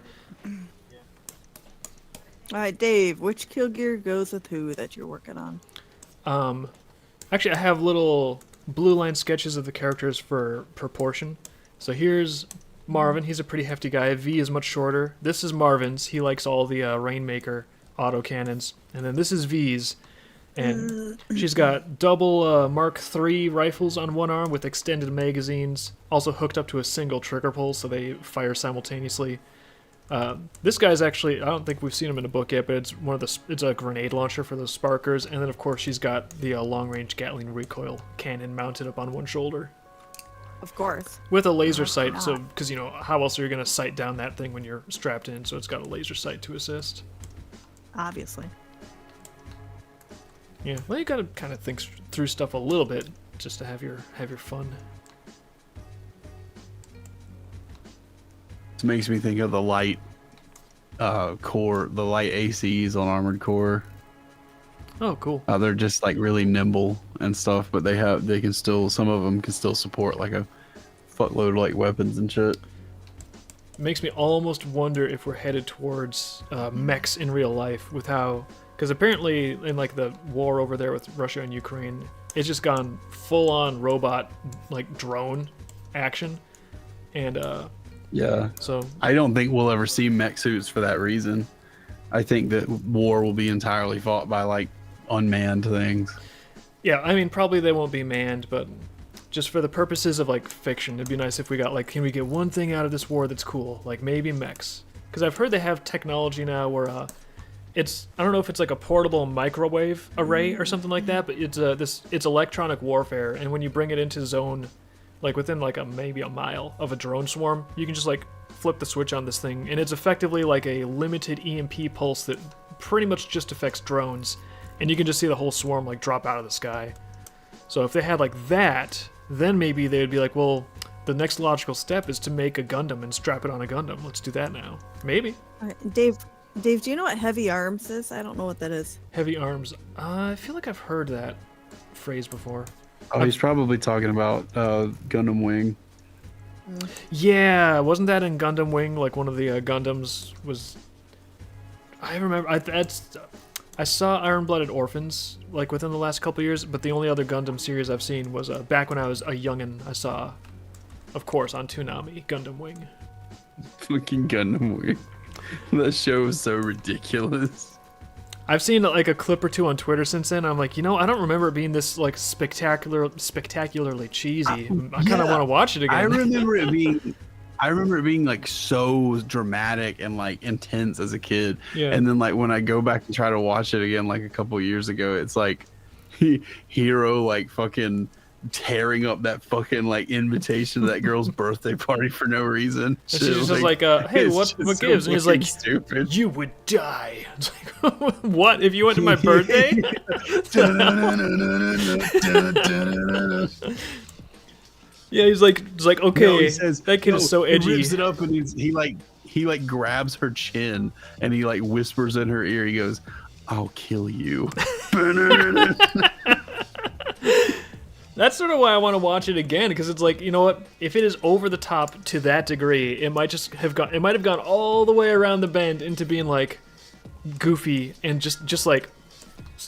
All right, Dave, which kill gear goes with who that you're working on? Actually, I have little blue line sketches of the characters for proportion. So here's Marvin. He's a pretty hefty guy. V is much shorter. This is Marvin's. He likes all the Rainmaker autocannons. And then this is V's. And she's got double Mark III rifles on one arm with extended magazines, also hooked up to a single trigger pull so they fire simultaneously. This guy's actually, I don't think we've seen him in a book yet, but it's a grenade launcher for the Sparkers, and then of course she's got the long-range Gatling recoil cannon mounted up on one shoulder Of course. with a laser sight. not? So, because how else are you going to sight down that thing when you're strapped in? So it's got a laser sight to assist. Obviously. Yeah, well, you got to kind of think through stuff a little bit just to have your fun. This makes me think of the light core, the light ACs on Armored Core. Oh, cool. They're just like really nimble and stuff, but they can still, some of them can still support like a fuckload of like weapons and shit. It makes me almost wonder if we're headed towards mechs in real life with how, because apparently in like the war over there with Russia and Ukraine, it's just gone full on robot like drone action, and Yeah. so I don't think we'll ever see mech suits for that reason. I think that war will be entirely fought by like unmanned things. yeah, I mean probably they won't be manned, but just for the purposes of like fiction, it'd be nice if we got like, can we get one thing out of this war that's cool, like maybe mechs? Because I've heard they have technology now where it's, I don't know if it's like a portable microwave array or something like that, but it's electronic warfare, and when you bring it into zone, like within like maybe a mile of a drone swarm, you can just like flip the switch on this thing, and it's effectively like a limited EMP pulse that pretty much just affects drones, and you can just see the whole swarm like drop out of the sky. So if they had like that, then maybe they would be like, well, the next logical step is to make a Gundam and strap it on a Gundam. Let's do that now. Maybe. All right, Dave, do you know what heavy arms is? I don't know what that is. Heavy arms. I feel like I've heard that phrase before. Oh, he's probably talking about Gundam Wing. Yeah, wasn't that in Gundam Wing? Like one of the Gundams was. I remember. I saw Iron-Blooded Orphans like within the last couple years, but the only other Gundam series I've seen was back when I was a youngin'. I saw, of course, on Toonami, Gundam Wing. Fucking Gundam Wing. That show is so ridiculous. I've seen like a clip or two on Twitter since then. I'm like, I don't remember it being this like spectacularly cheesy. I kind of want to watch it again. I remember it being like so dramatic and like intense as a kid. Yeah. And then like when I go back and try to watch it again like a couple years ago, it's like Hero like fucking tearing up that fucking like invitation to that girl's birthday party for no reason. And she's just like, hey, it's what just so gives? And he's like, stupid. you would die. It's like, what? If you went to my birthday? Yeah, he's like, okay, No, he says, that kid is so edgy. He rips it up and he like grabs her chin and he like whispers in her ear. He goes, "I'll kill you." That's sort of why I want to watch it again, because it's like, you know what? If it is over the top to that degree, it might have gone all the way around the bend into being like goofy and just like,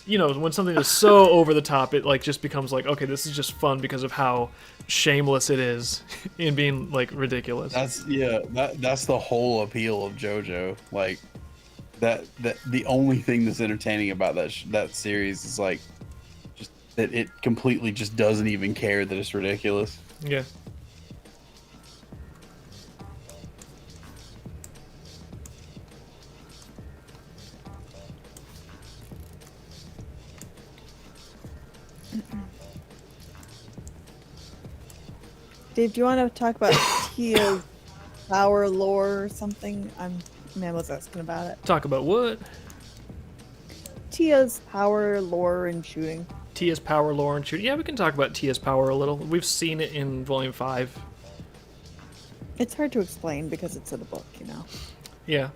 when something is so over the top, it like just becomes like, okay, this is just fun because of how shameless it is in being like ridiculous. That's the whole appeal of JoJo. Like that the only thing that's entertaining about that series is like just that it completely just doesn't even care that it's ridiculous. Yeah. Dave, do you want to talk about Tia's power lore or something? Man was asking about it. Talk about what? Tia's power lore and shooting. Tia's power, lore, and shooting. Yeah, we can talk about Tia's power a little. We've seen it in Volume 5. It's hard to explain because it's in a book, Yeah.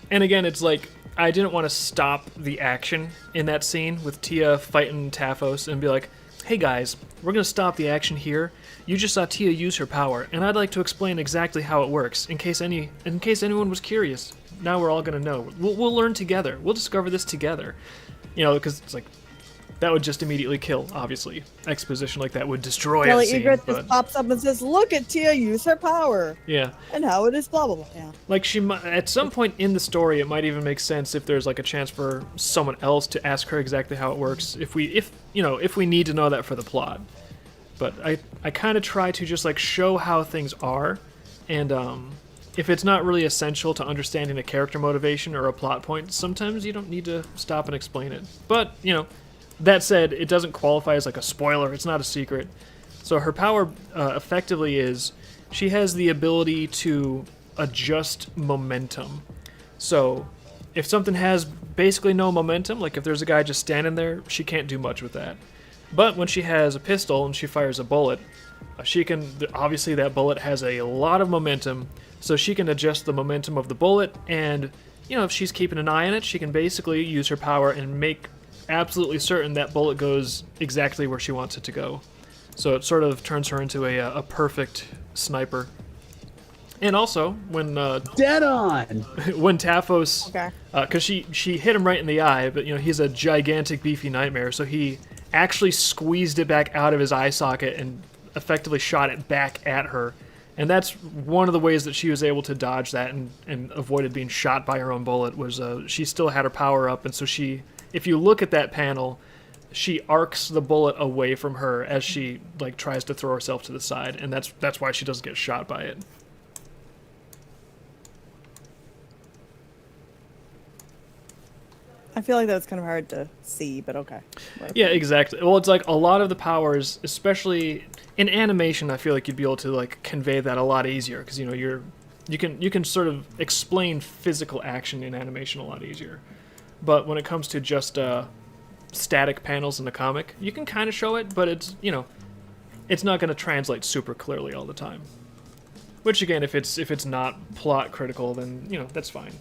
And again, it's like, I didn't want to stop the action in that scene with Tia fighting Taphos and be like, hey guys, we're going to stop the action here. You just saw Tia use her power, and I'd like to explain exactly how it works, in case anyone was curious. Now we're all going to know. We'll learn together. We'll discover this together. Because it's like, that would just immediately kill, obviously. Exposition like that would destroy a scene. Egret just pops up and says, look at Tia use her power. Yeah. And how it is blah, blah, blah. Yeah. Like, she might, at some point in the story, it might even make sense if there's like a chance for someone else to ask her exactly how it works, if we need to know that for the plot. But I kind of try to just like show how things are, and if it's not really essential to understanding a character motivation or a plot point, sometimes you don't need to stop and explain it. But, that said, it doesn't qualify as like a spoiler. It's not a secret. So her power effectively is she has the ability to adjust momentum. So if something has basically no momentum, like if there's a guy just standing there, she can't do much with that. But when she has a pistol and she fires a bullet, obviously that bullet has a lot of momentum, so she can adjust the momentum of the bullet, and if she's keeping an eye on it, she can basically use her power and make absolutely certain that bullet goes exactly where she wants it to go. So it sort of turns her into a perfect sniper. And also, when dead on when Taphos, Okay. because she hit him right in the eye, but he's a gigantic beefy nightmare, so he actually squeezed it back out of his eye socket and effectively shot it back at her. And that's one of the ways that she was able to dodge that and avoided being shot by her own bullet, was she still had her power up, and so if you look at that panel, she arcs the bullet away from her as she like tries to throw herself to the side, and that's why she doesn't get shot by it. I feel like that was kind of hard to see, but okay. Whatever. Yeah, exactly. Well, it's like a lot of the powers, especially in animation, I feel like you'd be able to like convey that a lot easier, because you can sort of explain physical action in animation a lot easier. But when it comes to just static panels in the comic, you can kind of show it, but it's it's not going to translate super clearly all the time. Which again, if it's not plot critical, then that's fine.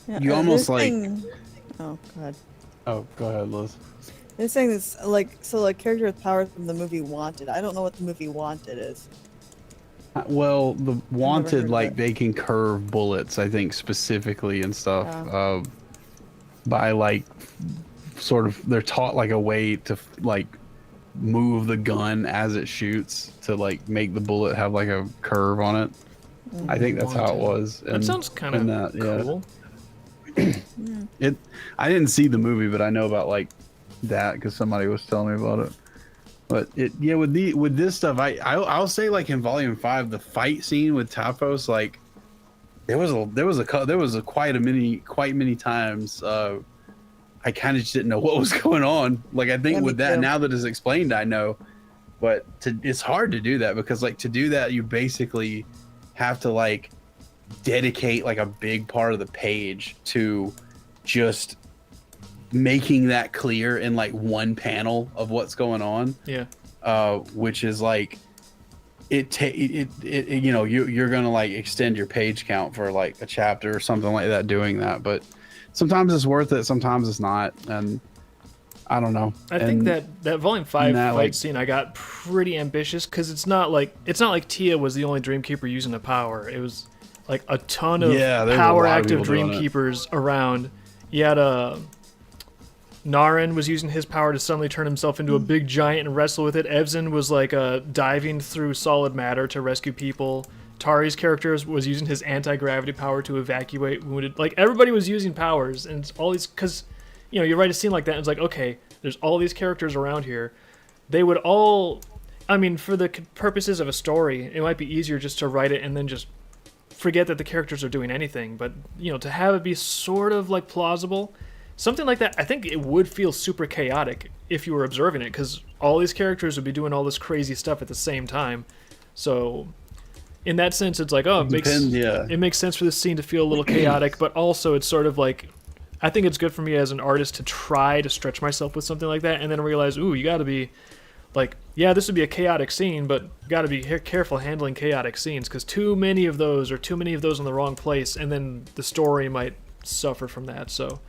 Yeah, You almost they're like- saying- Oh, go ahead. Oh, go ahead, Liz. They're saying this, character with powers from the movie Wanted. I don't know what the movie Wanted is. Well, the heard Wanted, of like it. they can curve bullets, I think specifically and stuff. Yeah. By like, sort of, they're taught like a way to like move the gun as it shoots to like make the bullet have like a curve on it. I think that's how it was. That sounds kind of cool. I didn't see the movie, but I know about like that because somebody was telling me about it. But with this stuff, I'll say like in Volume 5, the fight scene with Tapos, like there was quite many times I kind of just didn't know what was going on. Like I think with that, now that it's explained, I know. But it's hard to do that because like to do that, you basically have to like dedicate like a big part of the page to just making that clear in like one panel of what's going on. Yeah. Which is like you know, you're gonna like extend your page count for like a chapter or something like that doing that, but sometimes it's worth it, sometimes it's not, and I don't know. I think that Volume 5 fight scene I got pretty ambitious because it's not like Tia was the only Dreamkeeper using the power. It was like a ton of power active Dreamkeepers around. You had Naren was using his power to suddenly turn himself into a big giant and wrestle with it. Evzin was like diving through solid matter to rescue people. Tari's character was using his anti-gravity power to evacuate wounded. Like everybody was using powers, and it's all these because you know you write a scene like that and it's like, okay, there's all these characters around here. They would all, I mean, for the purposes of a story, it might be easier just to write it and then just forget that the characters are doing anything. But you know, to have it be sort of like plausible. Something like that, I think it would feel super chaotic if you were observing it, because all these characters would be doing all this crazy stuff at the same time. So, in that sense, it's like, oh, it makes sense for this scene to feel a little chaotic, but also it's sort of like, I think it's good for me as an artist to try to stretch myself with something like that, and then realize, ooh, you got to be like, yeah, this would be a chaotic scene, but you got to be careful handling chaotic scenes, because too many of those in the wrong place, and then the story might suffer from that. So.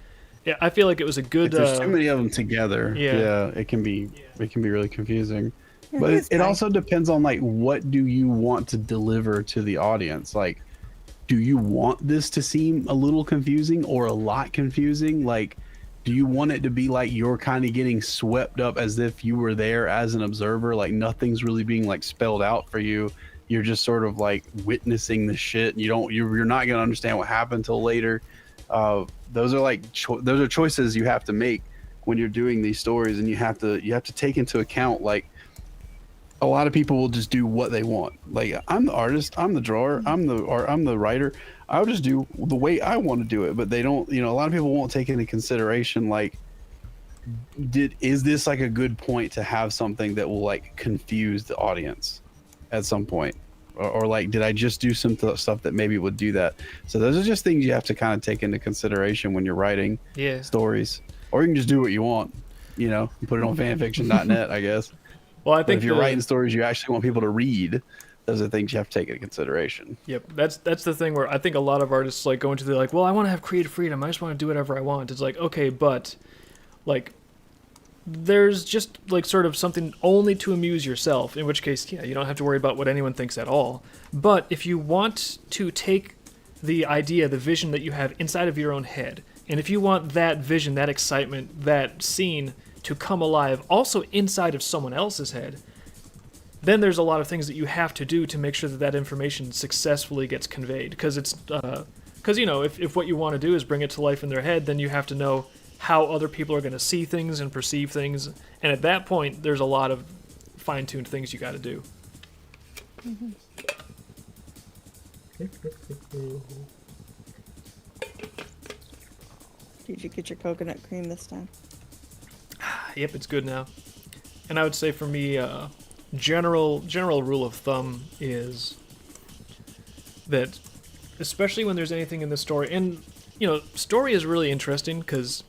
Yeah, I feel like it was a good. If there's too many of them together, it can be really confusing. Yeah, but it also depends on like what do you want to deliver to the audience. Like, do you want this to seem a little confusing or a lot confusing? Like, do you want it to be like you're kind of getting swept up as if you were there as an observer? Like nothing's really being like spelled out for you. You're just sort of like witnessing the shit. And you're not gonna understand what happened till later. Those are like those are choices you have to make when you're doing these stories, and you have to take into account like a lot of people will just do what they want. Like I'm the artist, I'm the drawer, I'm the writer. I'll just do the way I want to do it, but they don't. You know, a lot of people won't take into consideration like is this like a good point to have something that will like confuse the audience at some point. Or like, did I just do some stuff that maybe would do that? So those are just things you have to kind of take into consideration when you're writing stories. Or you can just do what you want, you know, and put it on fanfiction.net, I guess. Well, I think if you're writing stories you actually want people to read, those are things you have to take into consideration. Yep, that's the thing where I think a lot of artists like go into the like, well, I want to have creative freedom. I just want to do whatever I want. It's like, okay, but like there's just like sort of something only to amuse yourself, in which case, yeah, you don't have to worry about what anyone thinks at all. But if you want to take the idea, the vision that you have inside of your own head, and if you want that vision, that excitement, that scene to come alive also inside of someone else's head, then there's a lot of things that you have to do to make sure that that information successfully gets conveyed. Because it's, because you know, if what you want to do is bring it to life in their head, then you have to know how other people are going to see things and perceive things, and at that point there's a lot of fine-tuned things you got to do. Mm-hmm. Did you get your coconut cream this time? Yep, it's good now. And I would say for me, general rule of thumb is that, especially when there's anything in the story, and you know, story is really interesting because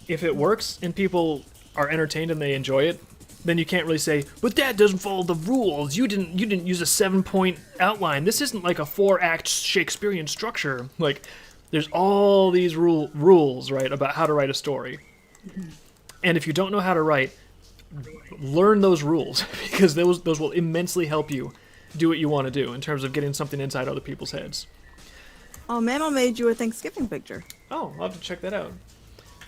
if it works and people are entertained and they enjoy it, then you can't really say, but that doesn't follow the rules. You didn't use a 7-point outline. This isn't like a 4-act Shakespearean structure. Like, there's all these rules, right, about how to write a story. And if you don't know how to write, learn those rules, because those will immensely help you do what you want to do in terms of getting something inside other people's heads. Oh, Mama made you a Thanksgiving picture. Oh, I'll have to check that out.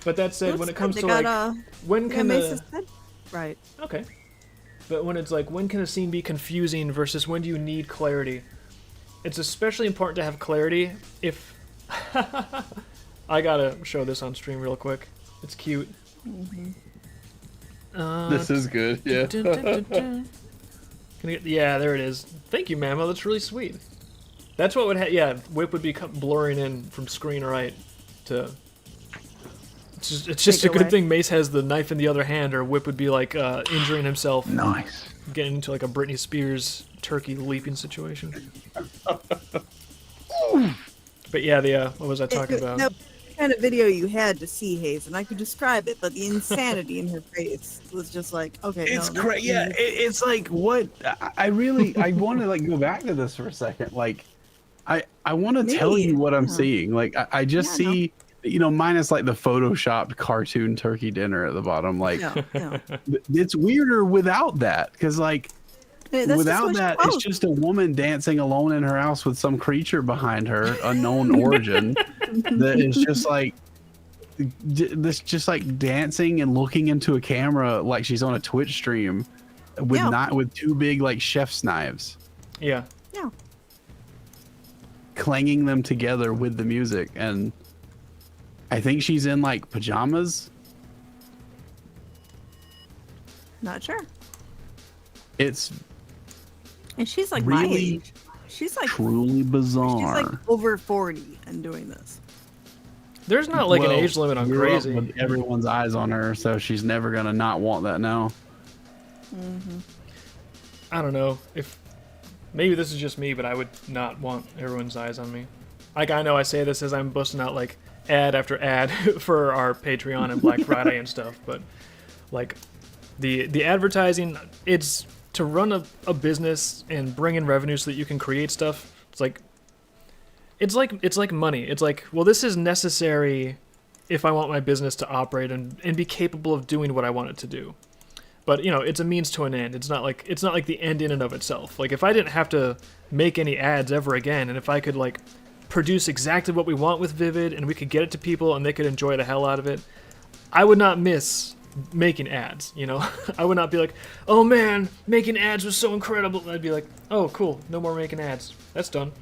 But that said, when it comes to got, like, when can right? Okay. But when it's like, when can a scene be confusing versus when do you need clarity? it's especially important to have clarity if... I gotta show this on stream real quick. It's cute. This is good. Yeah. Can I get, yeah, there it is. Thank you, Mamo. That's really sweet. That's what would yeah, Whip would be blurring in from screen right to... It's just a good thing Mace has the knife in the other hand, or Whip would be like injuring himself. Nice. Getting into like a Britney Spears turkey leaping situation. But yeah, the what was I talking about? No, the kind of video you had to see, Hayes, and I could describe it, but the insanity in her face was just like, okay, It's no, crazy. Yeah, it's like what I really I want to like go back to this for a second. Like, I want to tell you what I'm seeing. Like, I just see. You know, minus like the photoshopped cartoon turkey dinner at the bottom. Like, it's weirder without that, because like without that, it's just a woman dancing alone in her house with some creature behind her, unknown origin, that is just like this, just like dancing and looking into a camera like she's on a Twitch stream with with two big like chef's knives. Yeah. Yeah. Clanging them together with the music, and I think she's in like pajamas. Not sure. It's And she's like really my age. She's like truly bizarre. She's like over 40 and doing this. There's not like an age limit on grew up crazy. with everyone's eyes on her, so she's never gonna not want that now. I don't know if maybe this is just me, but I would not want everyone's eyes on me. Like, I know I say this as I'm busting out like ad after ad for our Patreon and Black Friday and stuff, but like the advertising, it's to run a business and bring in revenue so that you can create stuff. It's like money. It's like, well, this is necessary if I want my business to operate and be capable of doing what I want it to do. But you know, it's a means to an end. It's not like the end in and of itself. Like, if I didn't have to make any ads ever again, and if I could like produce exactly what we want with Vivid and we could get it to people and they could enjoy the hell out of it, I would not miss making ads, you know? I would not be like, oh man, making ads was so incredible. I'd be like, oh cool, no more making ads. That's done.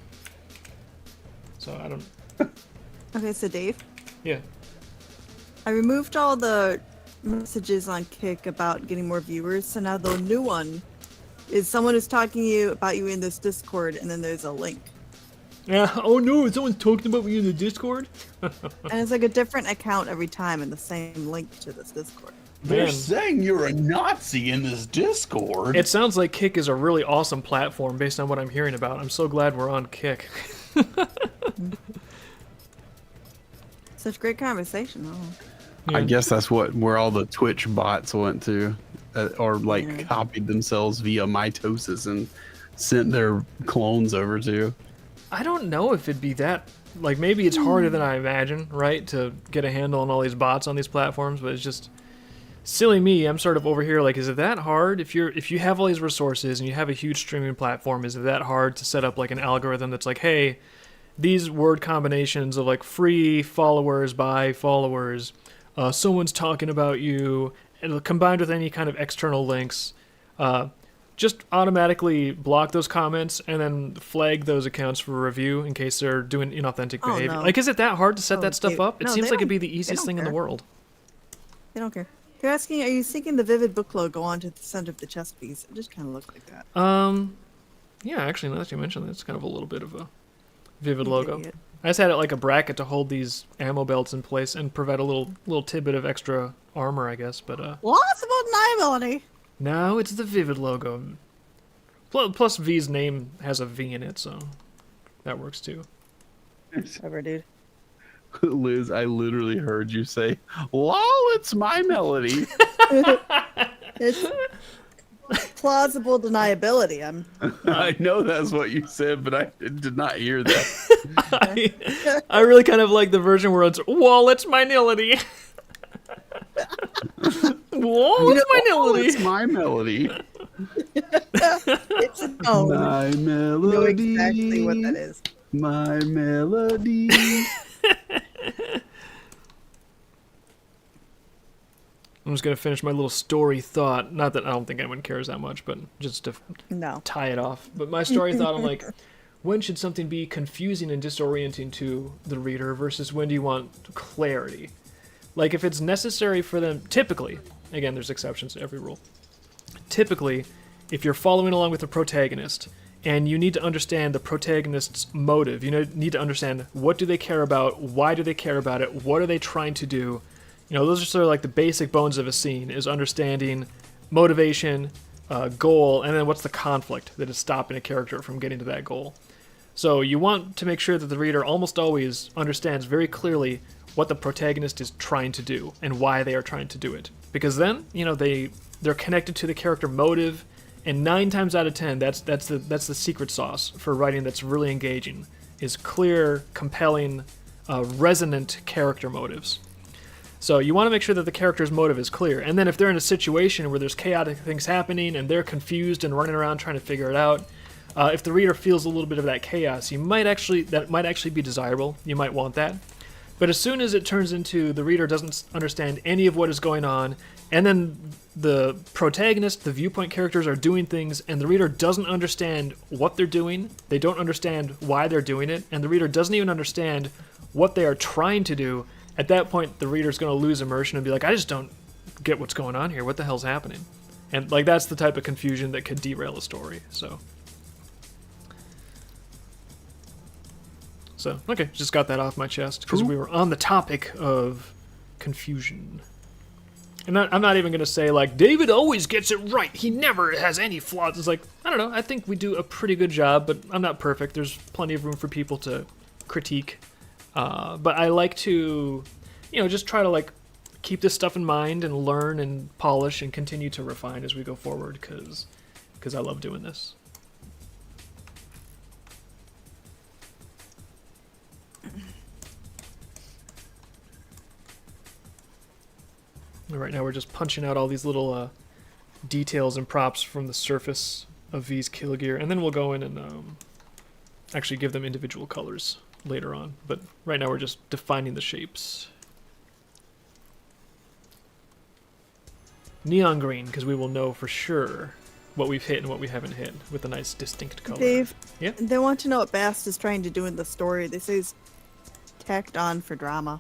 So I don't... Okay, so Dave, Yeah. I removed all the messages on Kick about getting more viewers, so now the new one is someone is talking to you about you in this Discord, and then there's a link. Yeah. Oh no, someone's talking about me in the Discord? And it's like a different account every time and the same link to this Discord. They're Man. saying you're a Nazi in this Discord. It sounds like Kick is a really awesome platform based on what I'm hearing about. I'm so glad we're on Kick. Such great conversation. Oh. I guess that's where all the Twitch bots went to, or like Yeah. copied themselves via mitosis and sent their clones over to. I don't know if it'd be that, like, maybe it's harder than I imagine, right, to get a handle on all these bots on these platforms, but it's just silly me. I'm sort of over here like, is it that hard? If you have all these resources and you have a huge streaming platform, is it that hard to set up like an algorithm that's like, hey, these word combinations of like free followers by followers, someone's talking about you, and combined with any kind of external links, just automatically block those comments and then flag those accounts for review in case they're doing inauthentic Oh, behavior. no. Like, is it that hard to set that stuff Dude. up? It No, seems they like it'd don't- be the they easiest don't thing in the care. world. They don't care. They're asking, are you syncing the Vivid book logo onto the center of the chest piece? It just kind of looks like that. Yeah, actually, now that you mention that, it's kind of a little bit of a Vivid You logo. idiot. I just had it like a bracket to hold these ammo belts in place and provide a little tidbit of extra armor, I guess. But Lots about deniability. now it's the Vivid logo. Plus, V's name has a V in it, so that works too. Whatever, dude. Liz, I literally heard you say, "Lol, it's my melody." It's plausible deniability. I know that's what you said, but I did not hear that. I really kind of like the version where it's, well, it's my melody. Whoa, it's my Oh, melody. it's my melody. It's a tone. My You know melody. exactly what that is. My melody. I'm just gonna finish my little story thought. Not that I don't think anyone cares that much, but just to No. tie it off. But my story thought, I'm like, when should something be confusing and disorienting to the reader versus when do you want clarity. Like if it's necessary for them, typically, again, there's exceptions to every rule. Typically, if you're following along with the protagonist and you need to understand the protagonist's motive, you need to understand what do they care about, why do they care about it, what are they trying to do. Those are sort of like the basic bones of a scene, is understanding motivation, goal, and then what's the conflict that is stopping a character from getting to that goal. So you want to make sure that the reader almost always understands very clearly what the protagonist is trying to do and why they are trying to do it. Because then, they're connected to the character motive, and 9 times out of 10, that's the secret sauce for writing that's really engaging, is clear, compelling, resonant character motives. So you want to make sure that the character's motive is clear, and then if they're in a situation where there's chaotic things happening and they're confused and running around trying to figure it out, if the reader feels a little bit of that chaos, that might actually be desirable. You might want that. But as soon as it turns into the reader doesn't understand any of what is going on, and then the protagonist, the viewpoint characters are doing things, and the reader doesn't understand what they're doing, they don't understand why they're doing it, and the reader doesn't even understand what they are trying to do, at that point the reader's going to lose immersion and be like, I just don't get what's going on here. What the hell's happening? And like that's the type of confusion that could derail a story. So, okay, just got that off my chest because we were on the topic of confusion. And I'm not even going to say, like, David always gets it right. He never has any flaws. It's like, I don't know. I think we do a pretty good job, but I'm not perfect. There's plenty of room for people to critique. But I like to, just try to, like, keep this stuff in mind and learn and polish and continue to refine as we go forward because I love doing this. Right now we're just punching out all these little details and props from the surface of V's kill gear, and then we'll go in and actually give them individual colors later on. But right now we're just defining the shapes. Neon green, because we will know for sure what we've hit and what we haven't hit with a nice distinct color. Dave, yeah? They want to know what Bast is trying to do in the story. They say he's tacked on for drama.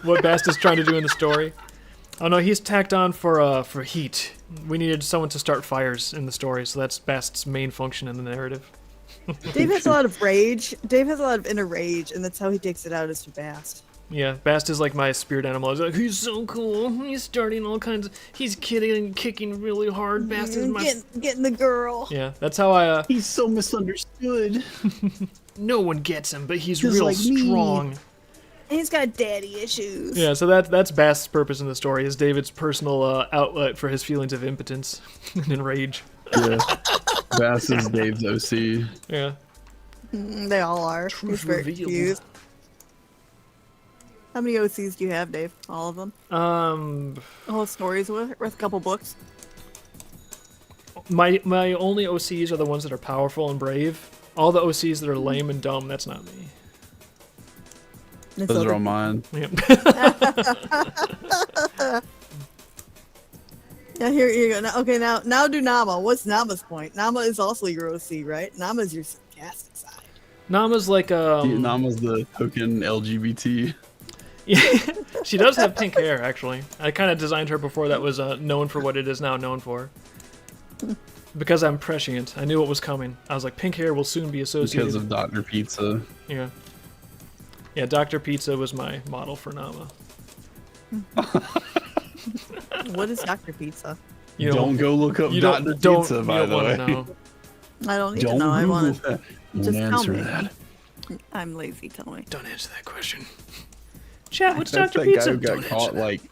What Bast is trying to do in the story? Oh no, he's tacked on for heat. We needed someone to start fires in the story, so that's Bast's main function in the narrative. Dave has a lot of rage. Dave has a lot of inner rage, and that's how he takes it out is through Bast. Yeah, Bast is like my spirit animal. He's like, he's so cool. He's starting all kinds of... He's kicking really hard. Bast is my... Getting the girl. Yeah, that's how I... He's so misunderstood. No one gets him, but he's real like strong. Me. He's got daddy issues. Yeah, so that's Bast's purpose in the story, is David's personal outlet for his feelings of impotence and rage. Yeah. Bast is Dave's OC. Yeah. They all are. He's very confused. How many OCs do you have, Dave? All of them? The whole story's worth a couple books? My only OCs are the ones that are powerful and brave. All the OCs that are lame and dumb, that's not me. Those are all mine. Yep. Yeah, here you go. Now do Nama. What's Nama's point? Nama is also your OC, right? Nama's your sarcastic side. Nama's like Nama's the token LGBT. Yeah, she does have pink hair, actually. I kind of designed her before that was known for what it is now known for. Because I'm prescient. I knew what was coming. I was like, pink hair will soon be associated. Because of Dr. Pizza. Yeah. Yeah, Dr. Pizza was my model for Nama. What is Dr. Pizza? You don't go look up Dr. Pizza, by the way. Know. I don't need to know. I want to just tell me. That. I'm lazy. Tell me. Don't answer that question. Chat, what's That's Dr. that Pizza? guy who got caught, like...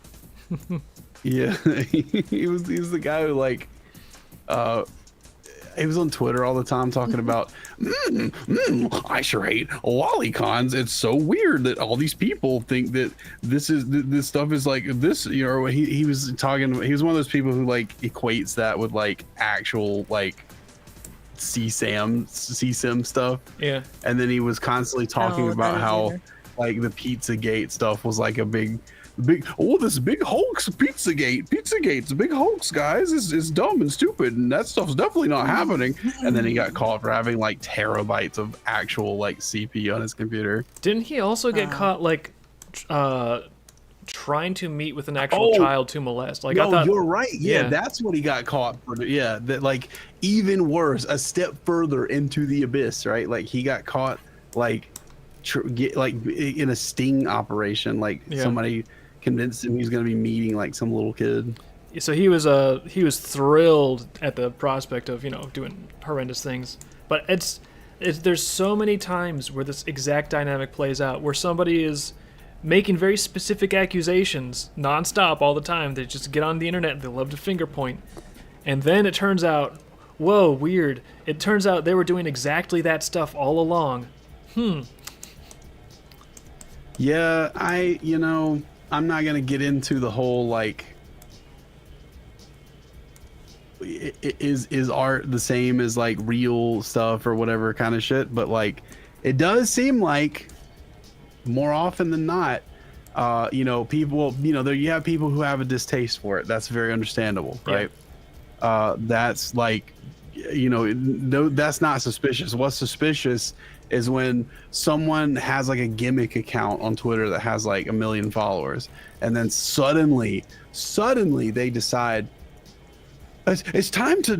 Yeah, he was the guy who, like... he was on Twitter all the time talking about, I sure hate lolicons. It's so weird that all these people think that this stuff is like this. You know, he was talking. He was one of those people who like equates that with like actual like CSAM stuff. Yeah. And then he was constantly talking about how like the Pizzagate stuff was like a big this big hoax, Pizzagate's a big hoax, guys. Is dumb and stupid, and that stuff's definitely not happening. And then he got caught for having like terabytes of actual like CPU on his computer. Didn't he also get caught like trying to meet with an actual child to molest? Like, I thought, you're right. Yeah, that's what he got caught for. Yeah, that like even worse, a step further into the abyss, right? Like he got caught like in a sting operation. Like somebody convinced him he was going to be meeting like some little kid. So he was thrilled at the prospect of, you know, doing horrendous things. But there's so many times where this exact dynamic plays out, where somebody is making very specific accusations nonstop all the time. They just get on the internet, they love to finger point. And then it turns out, whoa, weird. It turns out they were doing exactly that stuff all along. Yeah, I'm not going to get into the whole like is art the same as like real stuff or whatever kind of shit, but like it does seem like more often than not, people, you have people who have a distaste for it. That's very understandable, right? That's like, no, that's not suspicious. What's suspicious is when someone has like a gimmick account on Twitter that has like 1 million followers, and then suddenly they decide it's time to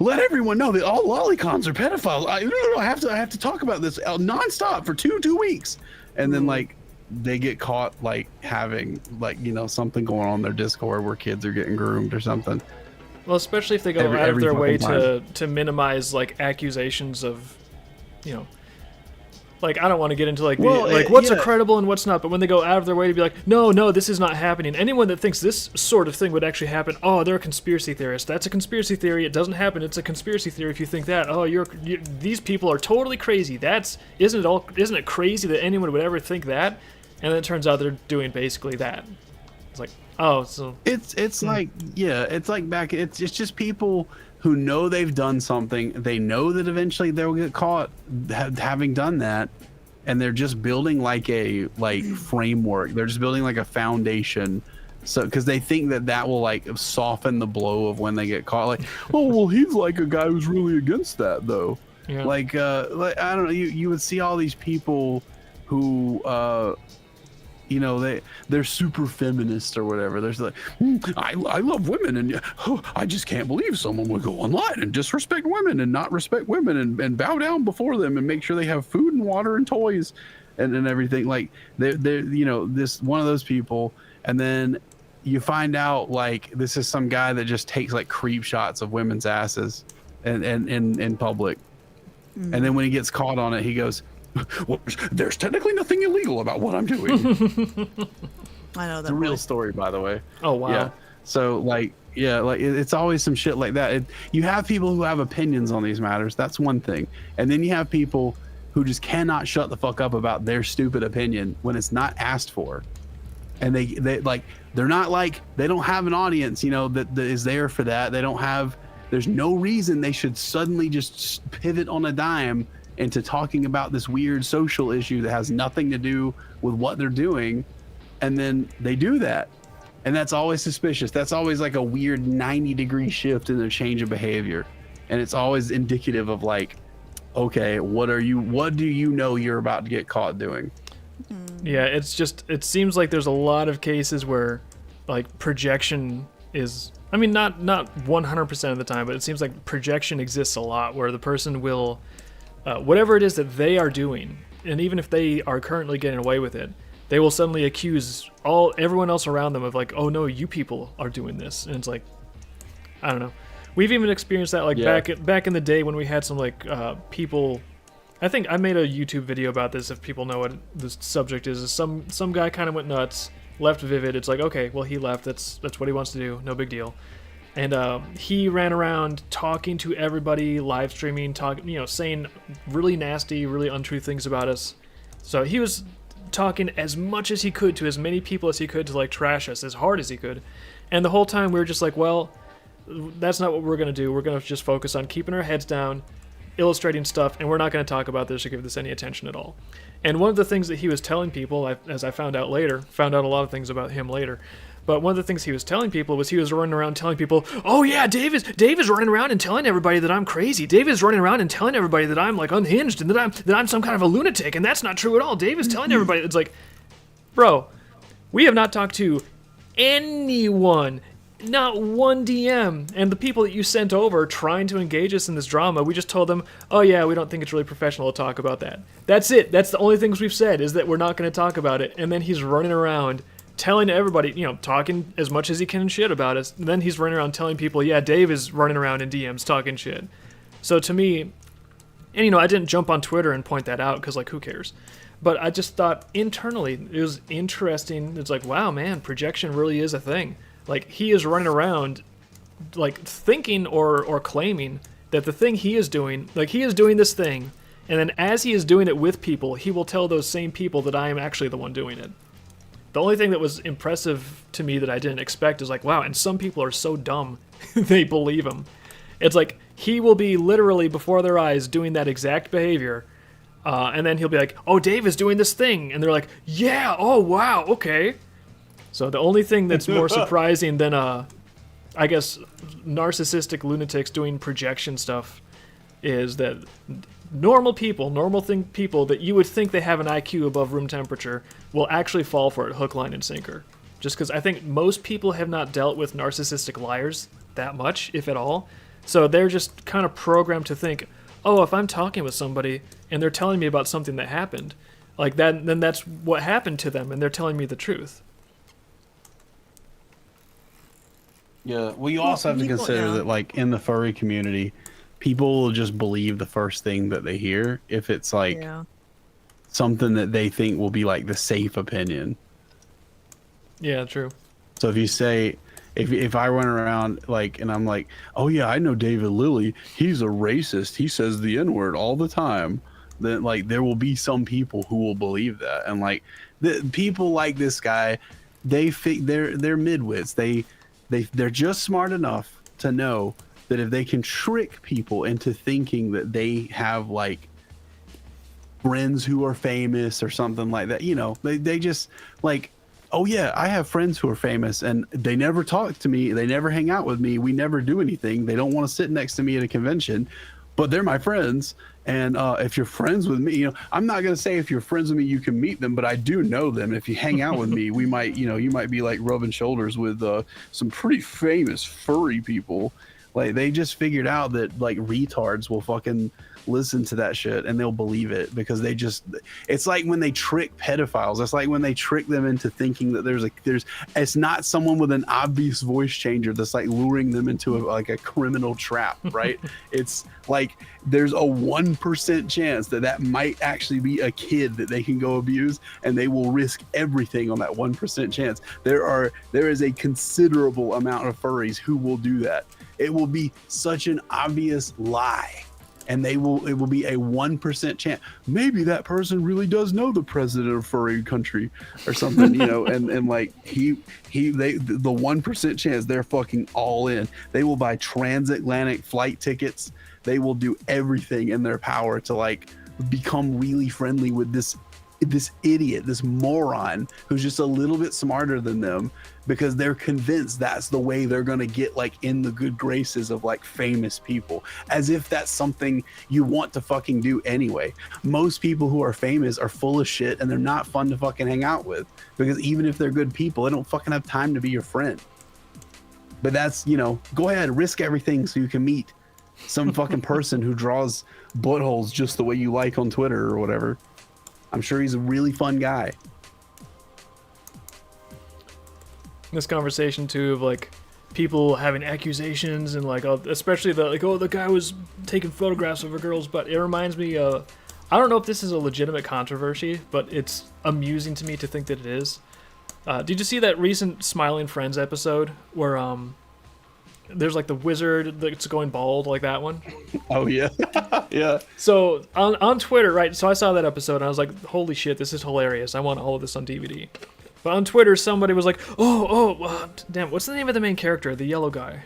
let everyone know that all lolicons are pedophiles. I have to talk about this nonstop for two weeks. And then like they get caught like having like, something going on in their Discord where kids are getting groomed or something. Well, especially if they go out of their way to minimize like accusations of, like, I don't want to get into like what's credible and what's not, but when they go out of their way to be like, no, this is not happening. Anyone that thinks this sort of thing would actually happen, oh, they're a conspiracy theorist. That's a conspiracy theory. It doesn't happen. It's a conspiracy theory if you think that. Oh, these people are totally crazy. Isn't it crazy that anyone would ever think that? And then it turns out they're doing basically that. It's like, oh, so it's like, yeah, it's like it's just people who know they've done something. They know that eventually they'll get caught having done that, and they're just building like a framework. They're just building like a foundation, so because they think that will like soften the blow of when they get caught. Like, oh well, he's like a guy who's really against that though. Yeah. Like I don't know. You would see all these people who they're super feminist or whatever. There's like, I love women, and I just can't believe someone would go online and disrespect women and not respect women and bow down before them and make sure they have food and water and toys and everything. Like they're this one of those people, and then you find out like this is some guy that just takes like creep shots of women's asses and in public, and then when he gets caught on it, he goes, well, there's technically nothing illegal about what I'm doing. I know that. It's a real story, by the way. Oh wow. Yeah. So like, it's always some shit like that. You have people who have opinions on these matters. That's one thing, and then you have people who just cannot shut the fuck up about their stupid opinion when it's not asked for, and they like they're not like they don't have an audience, that is there for that. There's no reason they should suddenly just pivot on a dime into talking about this weird social issue that has nothing to do with what they're doing, and then they do that, and that's always suspicious. That's always like a weird 90-degree shift in their change of behavior, and it's always indicative of like, okay, what do you know you're about to get caught doing? Yeah, it seems like there's a lot of cases where like projection is, I mean, not 100% of the time, but it seems like projection exists a lot, where the person will whatever it is that they are doing, and even if they are currently getting away with it, they will suddenly accuse everyone else around them of like, oh no, you people are doing this. And it's like, I don't know. We've even experienced that like back in the day when we had some like people. I think I made a YouTube video about this. If people know what this subject is some guy kind of went nuts, left Vivid. It's like, okay, well, he left. That's what he wants to do. No big deal. And he ran around talking to everybody, live streaming, saying really nasty, really untrue things about us. So he was talking as much as he could to as many people as he could to like trash us as hard as he could. And the whole time we were just like, well, that's not what we're going to do. We're going to just focus on keeping our heads down, illustrating stuff, and we're not going to talk about this or give this any attention at all. And one of the things that he was telling people, as I found out a lot of things about him later, but one of the things he was telling people was he was running around telling people, oh yeah, Dave is running around and telling everybody that I'm crazy. Dave is running around and telling everybody that I'm like unhinged and that I'm some kind of a lunatic, and that's not true at all. Dave is telling everybody. It's like, bro, we have not talked to anyone, not one DM, and the people that you sent over trying to engage us in this drama, we just told them, oh yeah, we don't think it's really professional to talk about that. That's it. That's the only things we've said, is that we're not going to talk about it. And then he's running around telling everybody, talking as much as he can shit about us. And then he's running around telling people, yeah, Dave is running around in DMs talking shit. So to me, and I didn't jump on Twitter and point that out because, like, who cares? But I just thought internally it was interesting. It's like, wow, man, projection really is a thing. Like, he is running around, like, thinking or claiming that the thing he is doing, like, he is doing this thing, and then as he is doing it with people, he will tell those same people that I am actually the one doing it. The only thing that was impressive to me that I didn't expect is like, wow, and some people are so dumb, they believe him. It's like, he will be literally before their eyes doing that exact behavior, and then he'll be like, oh, Dave is doing this thing, and they're like, yeah, oh, wow, okay. So the only thing that's more surprising than, I guess, narcissistic lunatics doing projection stuff is that normal people that you would think they have an IQ above room temperature will actually fall for it hook, line, and sinker. Just because I think most people have not dealt with narcissistic liars that much, if at all. So they're just kind of programmed to think, oh, if I'm talking with somebody and they're telling me about something that happened, like that, then that's what happened to them and they're telling me the truth. Yeah, well, you also have to consider that, like, in the furry community, people will just believe the first thing that they hear if it's, like, something that they think will be, like, the safe opinion. Yeah, true. So if you say, if I run around, like, and I'm like, oh, yeah, I know David Lilly, he's a racist, he says the N-word all the time, then, like, there will be some people who will believe that. And, like, the people like this guy, they're midwits. They're just smart enough to know that if they can trick people into thinking that they have, like, friends who are famous or something like that, they just, like, oh yeah, I have friends who are famous and they never talk to me, they never hang out with me, we never do anything, they don't want to sit next to me at a convention, but they're my friends. And if you're friends with me, I'm not going to say if you're friends with me, you can meet them, but I do know them. If you hang out with me, we might, you might be like rubbing shoulders with some pretty famous furry people. Like, they just figured out that, like, retards will fucking listen to that shit and they'll believe it because it's like when they trick pedophiles. It's like when they trick them into thinking that it's not someone with an obvious voice changer that's, like, luring them into a criminal trap, right? It's like there's a 1% chance that might actually be a kid that they can go abuse, and they will risk everything on that 1% chance. There is a considerable amount of furries who will do that. It will be such an obvious lie, and it will be a 1% chance. Maybe that person really does know the president of furry country or something, and like the 1% chance they're fucking all in. They will buy transatlantic flight tickets. They will do everything in their power to, like, become really friendly with this idiot, this moron who's just a little bit smarter than them, because they're convinced that's the way they're gonna get, like, in the good graces of, like, famous people, as if that's something you want to fucking do anyway. Most people who are famous are full of shit and they're not fun to fucking hang out with, because even if they're good people, they don't fucking have time to be your friend. But that's, go ahead, risk everything so you can meet some fucking person who draws buttholes just the way you like on Twitter or whatever. I'm sure he's a really fun guy. This conversation too of, like, people having accusations and, like, especially the guy was taking photographs of a girl's butt. It reminds me of, I don't know if this is a legitimate controversy, but it's amusing to me to think that it is. Did you see that recent Smiling Friends episode where there's, like, the wizard that's going bald, like that one? Oh yeah. Yeah. So on Twitter, right? So I saw that episode and I was like, holy shit, this is hilarious. I want all of this on DVD. But on Twitter, somebody was like, damn, what's the name of the main character? The yellow guy.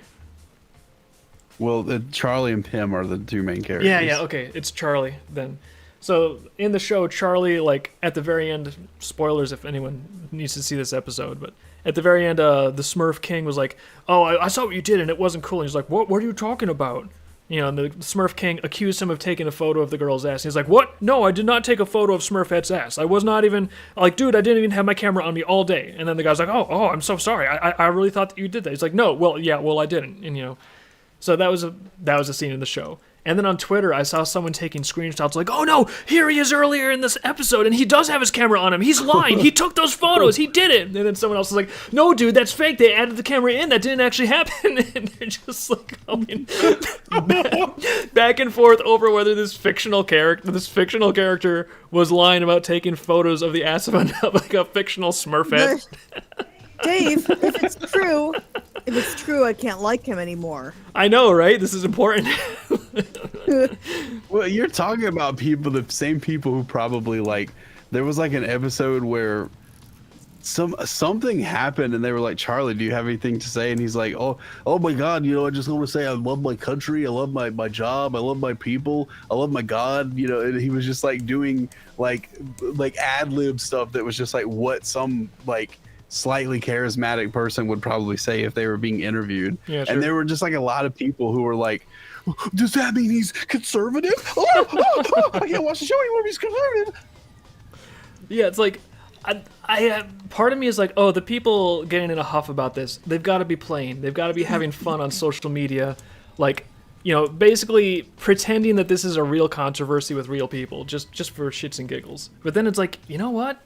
Well, Charlie and Pim are the two main characters. Yeah, okay, it's Charlie then. So in the show, Charlie, like at the very end, spoilers if anyone needs to see this episode, but at the very end, the Smurf King was like, "Oh, I saw what you did, and it wasn't cool." And he's like, "What are you talking about?" You know, and the Smurf King accused him of taking a photo of the girl's ass. And he's like, "What? No, I did not take a photo of Smurfette's ass. I was not even like, dude, I didn't even have my camera on me all day." And then the guy's like, "Oh, I'm so sorry. I really thought that you did that." He's like, "No, well, I didn't." And you know. So that was a scene in the show. And then on Twitter, I saw someone taking screenshots like, "Oh no, here he is earlier in this episode, and he does have his camera on him. He's lying. He took those photos. He did it." And then someone else was like, "No, dude, that's fake. They added the camera in. That didn't actually happen." And they're just like going back and forth over whether this fictional character was lying about taking photos of the ass of like a fictional Smurfette. Dave, if it's true, I can't like him anymore. I know, right? This is important. Well, you're talking about the same people who probably like. There was like an episode where something happened, and they were like, "Charlie, do you have anything to say?" And he's like, "Oh my God, I just want to say I love my country, I love my job, I love my people, I love my God." And he was just like doing like ad lib stuff that was just like what some like slightly charismatic person would probably say if they were being interviewed. Yeah, sure. And there were just like a lot of people who were like, "Does that mean he's conservative? I can't watch the show anymore if he's conservative." Yeah, it's like, I part of me is like, oh, the people getting in a huff about this, they've got to be playing. They've got to be having fun on social media. Like, basically pretending that this is a real controversy with real people, just for shits and giggles. But then it's like, you know what?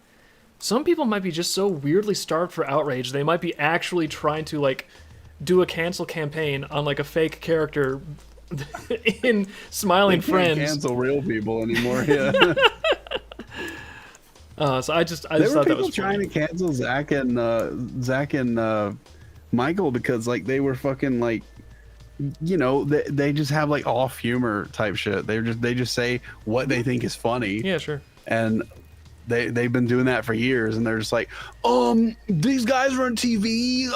Some people might be just so weirdly starved for outrage, they might be actually trying to, like, do a cancel campaign on, like, a fake character in Smiling Friends. Can't cancel real people anymore, yeah. So I just there were thought that people was trying funny. to cancel Zach and Michael because, like, they were fucking, like, they just have, like, off humor type shit. They just say what they think is funny. Yeah, sure. And they've been doing that for years, and they're just like, these guys were on TV.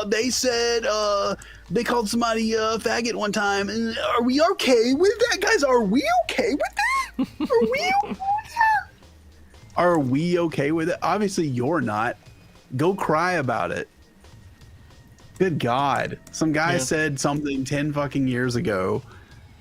They said they called somebody a faggot one time. And are we okay with that, guys? Are we okay with that? Are we okay with that? Are we okay with it? Obviously, you're not. Go cry about it. Good God! Some guy said something 10 fucking years ago.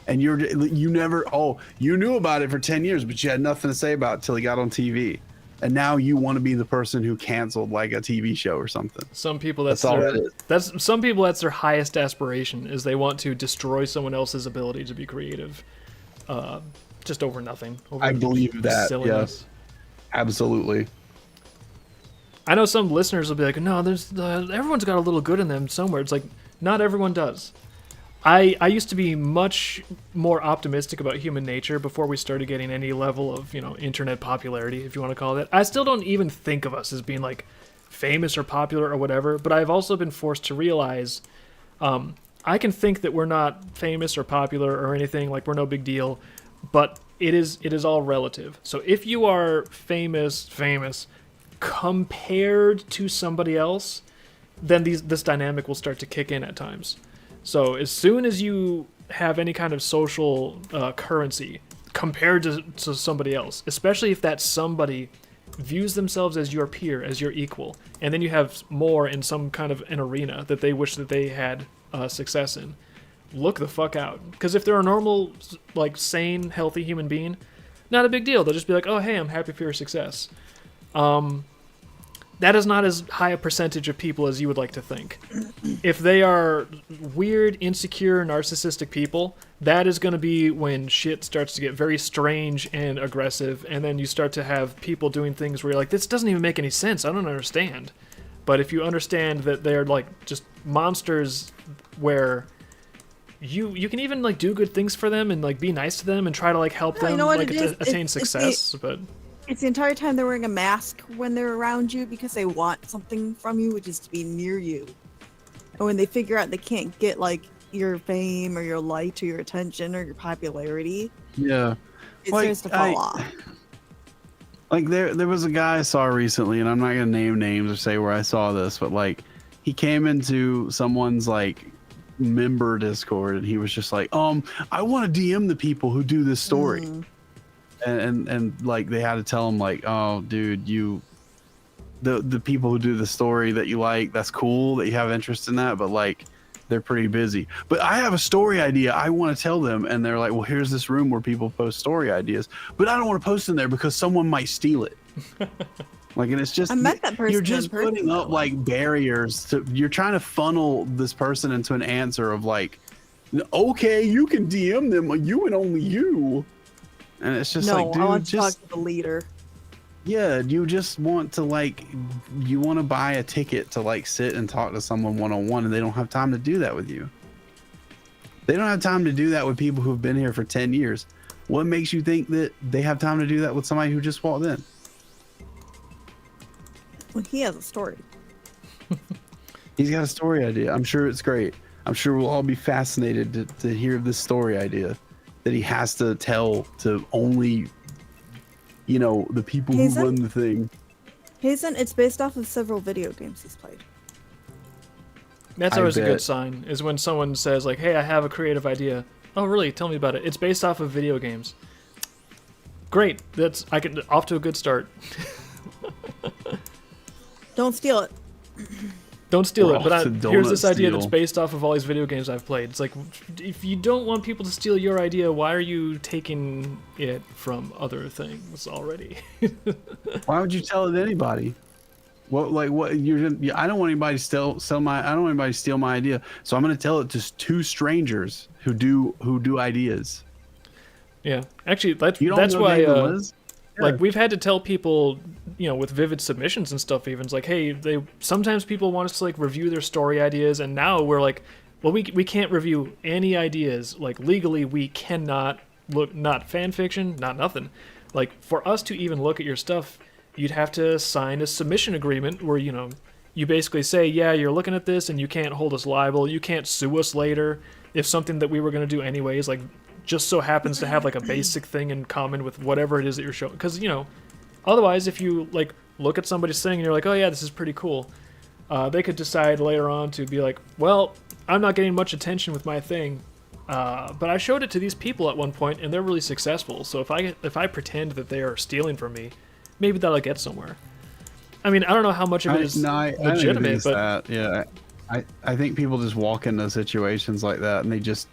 And you knew about it for 10 years, but you had nothing to say about it till he got on TV. And now you want to be the person who canceled like a TV show or something. Some people that's some people that's their highest aspiration, is they want to destroy someone else's ability to be creative. Just over nothing. Over I believe that. silliness. Yes. Absolutely. I know some listeners will be like, "No, everyone's got a little good in them somewhere." It's like, not everyone does. I used to be much more optimistic about human nature before we started getting any level of, internet popularity, if you want to call it that. I still don't even think of us as being, like, famous or popular or whatever, but I've also been forced to realize I can think that we're not famous or popular or anything, like we're no big deal, but it is all relative. So if you are famous compared to somebody else, then this dynamic will start to kick in at times. So as soon as you have any kind of social currency compared to somebody else, especially if that somebody views themselves as your peer, as your equal, and then you have more in some kind of an arena that they wish that they had success in, look the fuck out. Because if they're a normal, like, sane, healthy human being, not a big deal. They'll just be like, "Oh, hey, I'm happy for your success." That is not as high a percentage of people as you would like to think. If they are weird, insecure, narcissistic people, that is going to be when shit starts to get very strange and aggressive, and then you start to have people doing things where you're like, "This doesn't even make any sense. I don't understand." But if you understand that they're, like, just monsters where you can even, like, do good things for them and, like, be nice to them and try to, like, help them, like, attain success, but... It's the entire time they're wearing a mask when they're around you because they want something from you, which is to be near you. And when they figure out they can't get, like, your fame or your light or your attention or your popularity, yeah, it starts to fall off. Like, there was a guy I saw recently, and I'm not gonna name names or say where I saw this, but, like, he came into someone's, like, member Discord, and he was just like, I want to DM the people who do this story. And like they had to tell him like, oh dude, the people who do the story that you like, that's cool that you have interest in that, but like they're pretty busy. But I have a story idea I want to tell them, and they're like, well, here's this room where people post story ideas, but I don't want to post in there because someone might steal it. Like, and it's just, I met that person you're just in person, putting up like barriers to, you're trying to funnel this person into an answer of like, okay, you can DM them, you and only you. And it's just no, like, dude, I want to just talk to the leader. yeah, you just want to like, you want to buy a ticket to like sit and talk to someone one-on-one, and they don't have time to do that with you. They don't have time to do that with people who've been here for 10 years. What makes you think that they have time to do that with somebody who just walked in? Well, he has a story. He's got a story idea. I'm sure it's great. I'm sure we'll all be fascinated to hear this story idea that he has to tell to only, you know, the people who run the thing. Hazen, it's based off of several video games he's played. That's always a good sign, is when someone says like, hey, I have a creative idea. Oh, really? Tell me about it. It's based off of video games. Great. I can off to a good start. Don't steal it. Don't steal We're it, but off to here's this donut idea steal. that's based off of all these video games I've played. It's like, if you don't want people to steal your idea, why are you taking it from other things already? Why would you tell it to anybody? What, like, what I don't want anybody to I don't want anybody to steal my idea. So I'm going to tell it to two strangers who do ideas. Yeah, actually, that's know why. David Liz? Like, we've had to tell people, you know, with Vivid submissions and stuff, even, it's like, hey, sometimes people want us to like review their story ideas, and now we're like, well, we can't review any ideas. Like, legally, we cannot look, not fan fiction, not nothing. Like, for us to even look at your stuff, you'd have to sign a submission agreement where, you know, you basically say, yeah, you're looking at this and you can't hold us liable, you can't sue us later if something that we were going to do anyways, like, just so happens to have like a basic thing in common with whatever it is that you're showing. Because, you know, otherwise, if you like look at somebody's thing and you're like, oh yeah, this is pretty cool, they could decide later on to be like, well, I'm not getting much attention with my thing, but I showed it to these people at one point and they're really successful, so if I pretend that they are stealing from me, maybe that'll get somewhere. I mean, I don't know how much of it is legitimate, but yeah, I think people just walk into situations like that and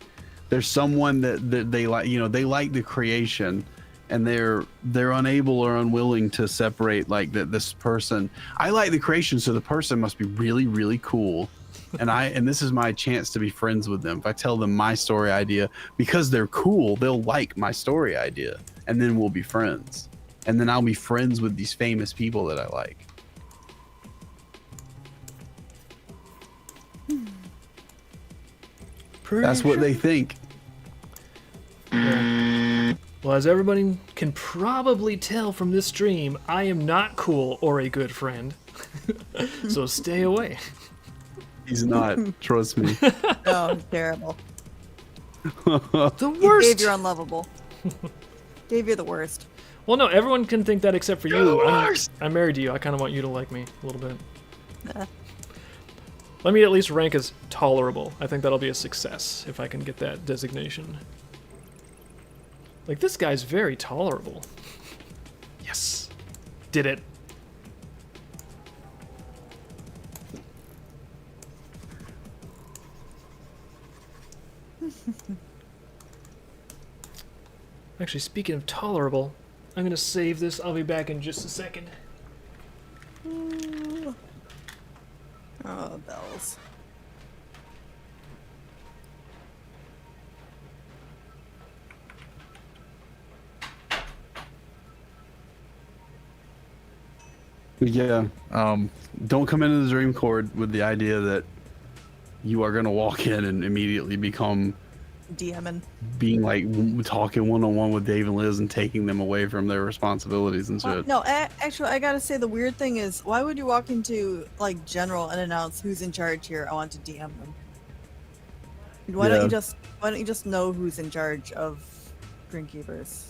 there's someone that they like, you know, they like the creation, and they're unable or unwilling to separate like that this person. I like the creation, so the person must be really, really cool, and this is my chance to be friends with them. If I tell them my story idea because they're cool, they'll like my story idea, and then we'll be friends, and then I'll be friends with these famous people that I like. That's what they think. Yeah. Well, as everybody can probably tell from this stream, I am not cool or a good friend. So stay away. He's not. Trust me. Oh, terrible. The worst. Dave, you're unlovable. Dave, you're the worst. Well, no, everyone can think that except for you. I'm married to you. I kind of want you to like me a little bit. Let me at least rank as tolerable. I think that'll be a success if I can get that designation. Like, this guy's very tolerable. Yes. Did it. Actually, speaking of tolerable, I'm gonna save this. I'll be back in just a second. Ooh. Oh, bells. Yeah. Don't come into the dream court with the idea that you are gonna walk in and immediately become DMing. being like talking one-on-one with Dave and Liz and taking them away from their responsibilities and shit. No, actually, I gotta say the weird thing is, why would you walk into like general and announce who's in charge here? I want to DM them. Why don't you just know who's in charge of Dreamkeepers?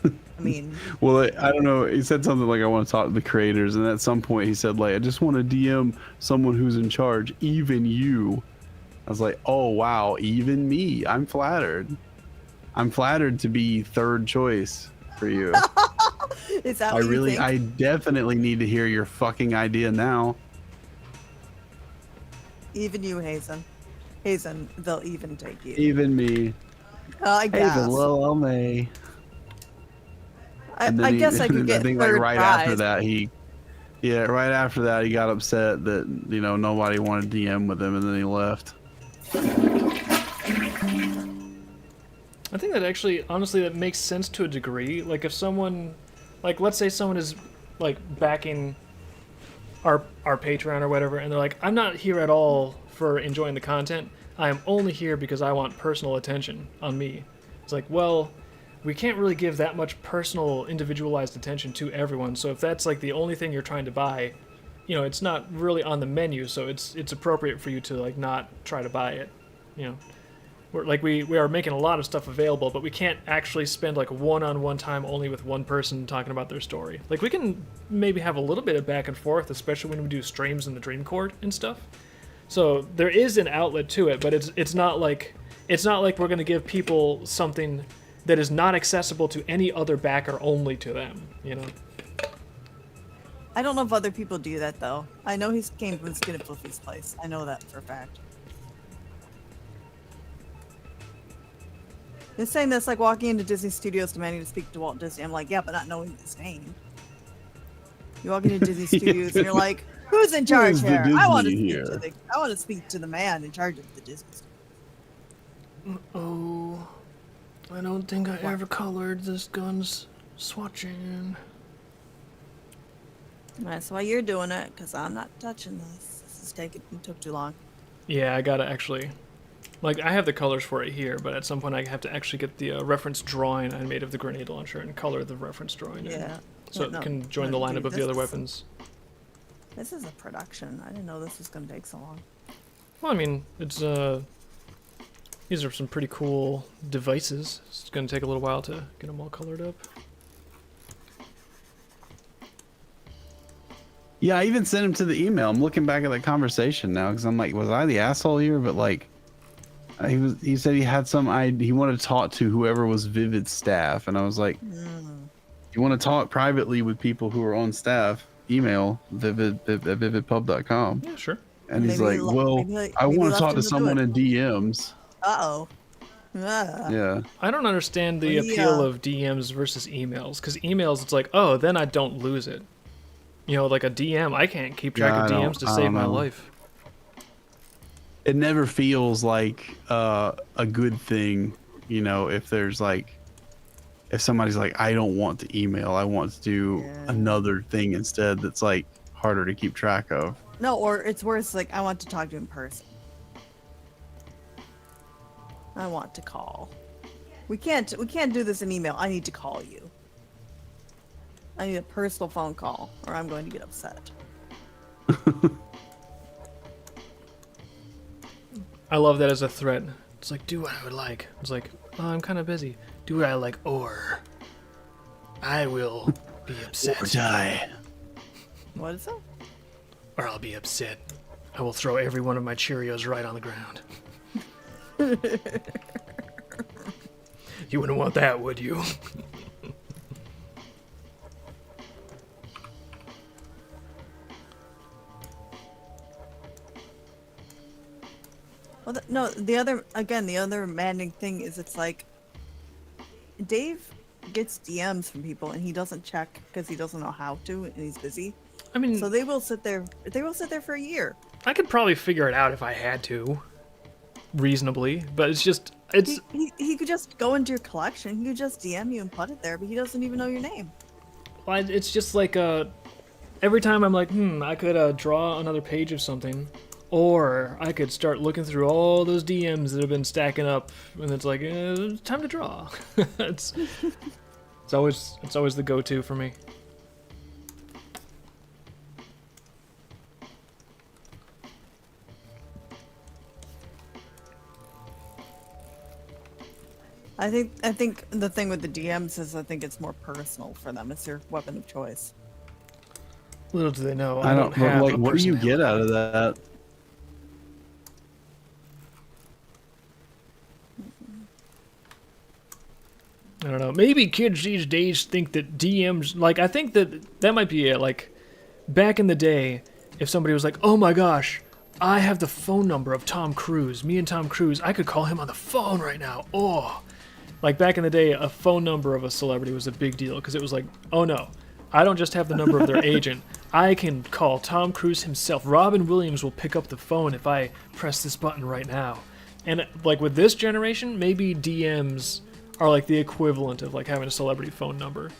I mean, Well, I don't know. He said something like, I want to talk to the creators, and at some point he said like, I just want to DM someone who's in charge, even you. I was like, oh wow, even me. I'm flattered. I'm flattered to be third choice for you. Is that what you think? I definitely need to hear your fucking idea now. Even you, Hazen. Hazen, they'll even take you. Even me. I guess. Even little old me. I guess I could get I think third like right prize. after that right after that he got upset that nobody wanted to DM with him, and then he left. I think that actually, honestly, that makes sense to a degree. Like if someone, like let's say someone is like backing our Patreon or whatever, and they're like, I'm not here at all for enjoying the content. I am only here because I want personal attention on me. It's like, well, we can't really give that much personal, individualized attention to everyone. So if that's like the only thing you're trying to buy, it's not really on the menu. So it's appropriate for you to like not try to buy it. We are making a lot of stuff available, but we can't actually spend like one-on-one time only with one person talking about their story. Like we can maybe have a little bit of back and forth, especially when we do streams in the Dream Court and stuff. So there is an outlet to it, but it's not like we're going to give people something that is not accessible to any other backer, only to them. I don't know if other people do that though. I know he came from Skin and Fluffy's place. I know that for a fact. You're saying that's like walking into Disney Studios demanding to speak to Walt Disney. I'm like, yeah, but not knowing his name. You walk into Disney Studios and you're like, who's in charge Who's the here? I want to Disney speak here? I want to speak to the man in charge of the Disney Studios. Oh, I don't think I ever colored this gun's swatching. That's why you're doing it, because I'm not touching this. It took too long. Yeah, I gotta actually, like, I have the colors for it here, but at some point I have to actually get the reference drawing I made of the grenade launcher and color the reference drawing in, Yeah. so it can join the lineup dude, of the other this is- weapons. This is a production. I didn't know this was going to take so long. Well, I mean, it's these are some pretty cool devices. It's gonna take a little while to get them all colored up. Yeah, I even sent him to the email. I'm looking back at that conversation now because I'm like, was I the asshole here? But like, he said he had he wanted to talk to whoever was Vivid's staff, and I was like, you want to talk privately with people who are on staff? Email vividpub.com. Yeah, sure. And he's Maybe like, he well, I maybe want to left talk him to to do someone it. in DMs. Uh-oh. Yeah. I don't understand the Well, appeal yeah. of DMs versus emails, because emails, it's like, oh, then I don't lose it. Like a DM, I can't keep track of DMs to save my life. It never feels like a good thing, if there's like, if somebody's like, I don't want to email, I want to do another thing instead that's like harder to keep track of. No, or it's worse, like, I want to talk to you in person. I want to call. We can't do this in email. I need to call you. I need a personal phone call, or I'm going to get upset. I love that as a threat. It's like, do what I would like. It's like, oh, I'm kind of busy. Do what I like, or I will be upset. Or die. What is it? Or I'll be upset. I will throw every one of my Cheerios right on the ground. You wouldn't want that, would you? Well, no, the other maddening thing is it's like Dave gets DMs from people and he doesn't check because he doesn't know how to and he's busy. I mean, So they will sit there for a year. I could probably figure it out if I had to, reasonably, but it's He could just go into your collection. He could just DM you and put it there, but he doesn't even know your name. it's just like every time I'm like, I could draw another page of something, or I could start looking through all those DMs that have been stacking up, and it's like, it's time to draw. it's always the go-to for me. I think the thing with the DMs is I think it's more personal for them. It's their weapon of choice. Little do they know, I don't have like. a What do you get personality. out of that? I don't know. Maybe kids these days think that DMs, like, I think that might be it. Like, back in the day, if somebody was like, oh my gosh, I have the phone number of Tom Cruise. Me and Tom Cruise, I could call him on the phone right now. Oh. Like, back in the day, a phone number of a celebrity was a big deal because it was like, oh no, I don't just have the number of their agent. I can call Tom Cruise himself. Robin Williams will pick up the phone if I press this button right now. And, like, with this generation, maybe DMs are like the equivalent of like having a celebrity phone number,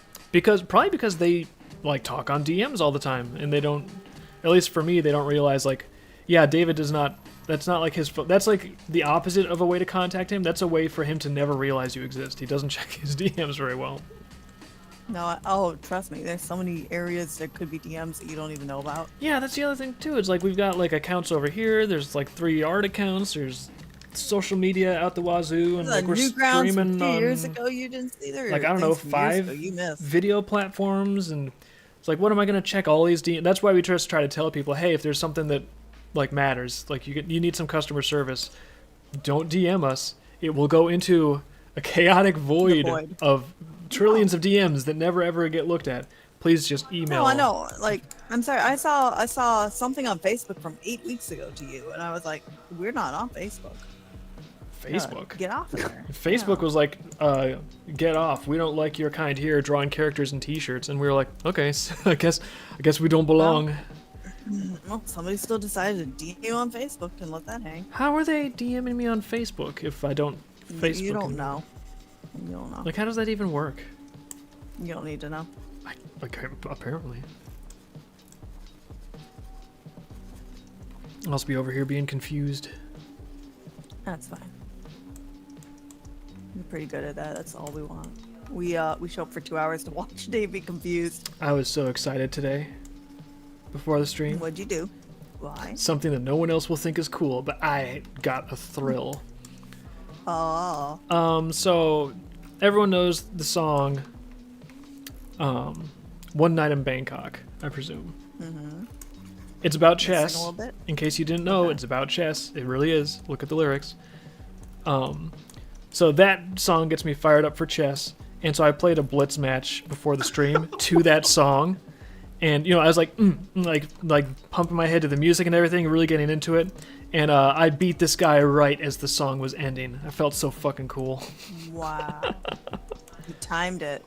probably because they like talk on DMs all the time, and they don't, at least for me, they don't realize like, yeah, David does not, that's not like his phone, that's like the opposite of a way to contact him. That's a way for him to never realize you exist. He doesn't check his DMs very well. No, oh, trust me, there's so many areas that could be DMs that you don't even know about. Yeah, that's the other thing too. It's like we've got like accounts over here. There's like 3 art accounts. There's social media out the wazoo, and like we're streaming on years ago you didn't see there. Like, I don't know, 5 video platforms, and it's like, what am I gonna check all these that's why we just try to tell people, hey, if there's something that like matters, like you need some customer service, don't DM us. It will go into a chaotic void of trillions of DMs that never ever get looked at. Please just email. No, I know. Like, I'm sorry. I saw something on Facebook from 8 weeks ago to you, and I was like, we're not on Facebook. Facebook. Get off of there. Facebook was like, get off. We don't like your kind here, drawing characters and T-shirts, and we were like, okay, so I guess we don't belong. Well, somebody still decided to DM you on Facebook and let that hang. How are they DMing me on Facebook if I don't Facebook? You don't know. You don't know. Like, how does that even work? You don't need to know. Like, apparently. I'll also be over here being confused. That's fine. You're pretty good at that. That's all we want. We show up for 2 hours to watch Dave be confused. I was so excited today. Before the stream. What'd you do? Why? Something that no one else will think is cool, but I got a thrill. Oh. So everyone knows the song One Night in Bangkok, I presume. Mm-hmm. It's about chess. Sing a little bit? In case you didn't know, It's about chess. It really is. Look at the lyrics. So that song gets me fired up for chess, and so I played a blitz match before the stream to that song. And, I was like, like pumping my head to the music and everything, really getting into it. And I beat this guy right as the song was ending. I felt so fucking cool. Wow. You timed it.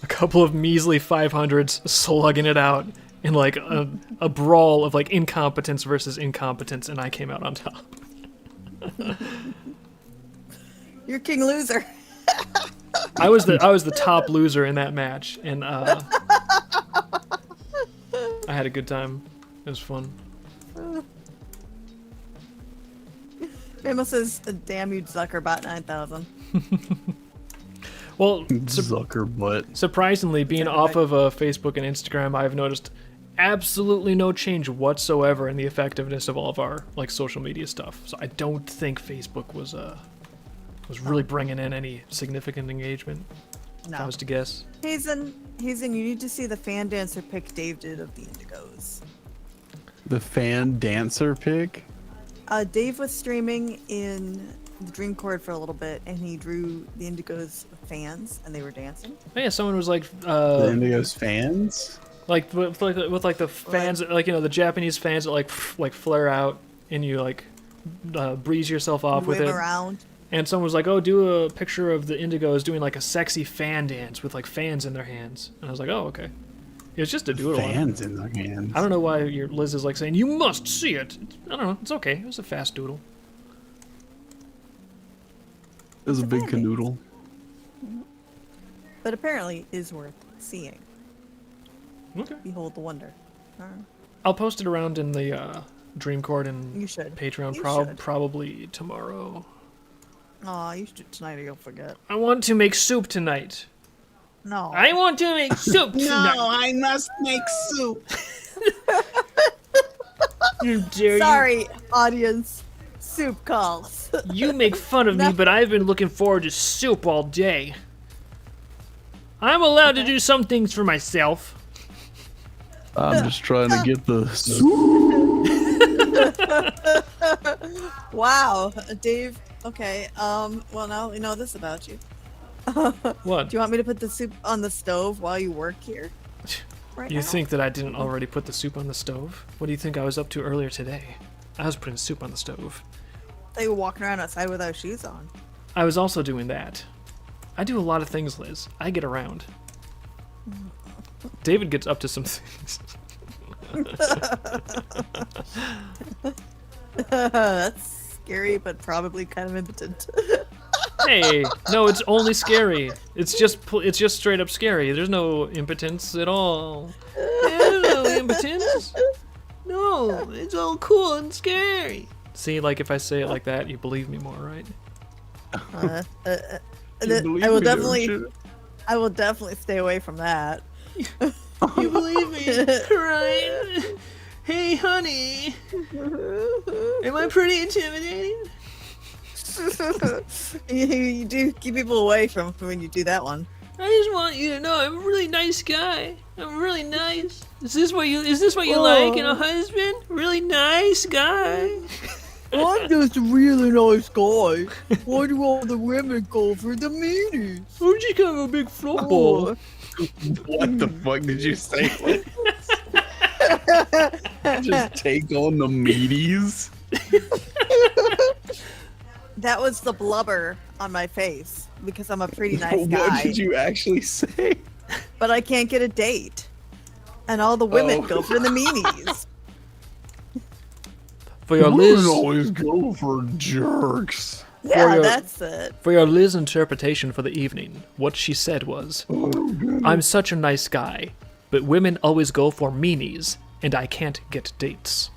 A couple of measly 500s slugging it out in like a brawl of like incompetence versus incompetence, and I came out on top. You're king loser. I was the top loser in that match, and I had a good time. It was fun. Famous says, "Damn you, Zuckerbot 9000." Well, Zuckerbutt. surprisingly, being off of Facebook and Instagram, I've noticed absolutely no change whatsoever in the effectiveness of all of our like social media stuff. So I don't think Facebook was really bringing in any significant engagement. If I was to guess. Hazen, you need to see the fan dancer pic Dave did of the Indigos. The fan dancer pic? Dave was streaming in the Dream Chord for a little bit, and he drew the Indigos fans, and they were dancing. Oh, yeah, someone was like, the Indigos fans? Like with the fans, like the Japanese fans that like flare out, and you like breeze yourself off with it. Around. And someone was like, "Oh, do a picture of the Indigos doing like a sexy fan dance with like fans in their hands." And I was like, "Oh, okay." It was just a doodle. Fans in their hands. I don't know why your Liz is like saying you must see it. I don't know. It's okay. It was a fast doodle. It was a big canoodle. But apparently is worth seeing. Okay. Behold the wonder. I'll post it around in the Dream Chord and You should. Patreon You should. probably tomorrow. Aw, you should do it tonight or you'll forget. I want to make soup tonight. No. I want to make soup tonight. No, I must make soup. You dare Sorry, audience. Soup calls. You make fun of me, but I've been looking forward to soup all day. I'm allowed to do some things for myself. I'm just trying to get the Wow, Dave. Okay. Well, now we know this about you. What? Do you want me to put the soup on the stove while you work here? Right You now? think that I didn't already put the soup on the stove? What do you think I was up to earlier today? I was putting soup on the stove. They were walking around outside without shoes on. I was also doing that. I do a lot of things, Liz. I get around. David gets up to some things. That's scary, but probably kind of impotent. Hey, no, it's only scary. It's just straight up scary. There's no impotence at all. There's no impotence. No, it's all cool and scary. See, like if I say it like that, you believe me more, right? I will definitely stay away from that. You believe me, right? Hey, honey. Am I pretty intimidating? You do keep people away from when you do that one. I just want you to know I'm a really nice guy. I'm really nice. Is this what you like in a husband? Really nice guy. I'm just a really nice guy. Why do all the women go for the meanies? I'm just kind of a big football. What the fuck did you say? Just take on the meaties. That was the blubber on my face because I'm a pretty nice guy. What did you actually say? But I can't get a date. And all the women go for the meanies. For your Women Liz, always go for jerks. Yeah, your- that's it. for your Liz interpretation for the evening, what she said was, "I'm such a nice guy, but women always go for meanies, and I can't get dates."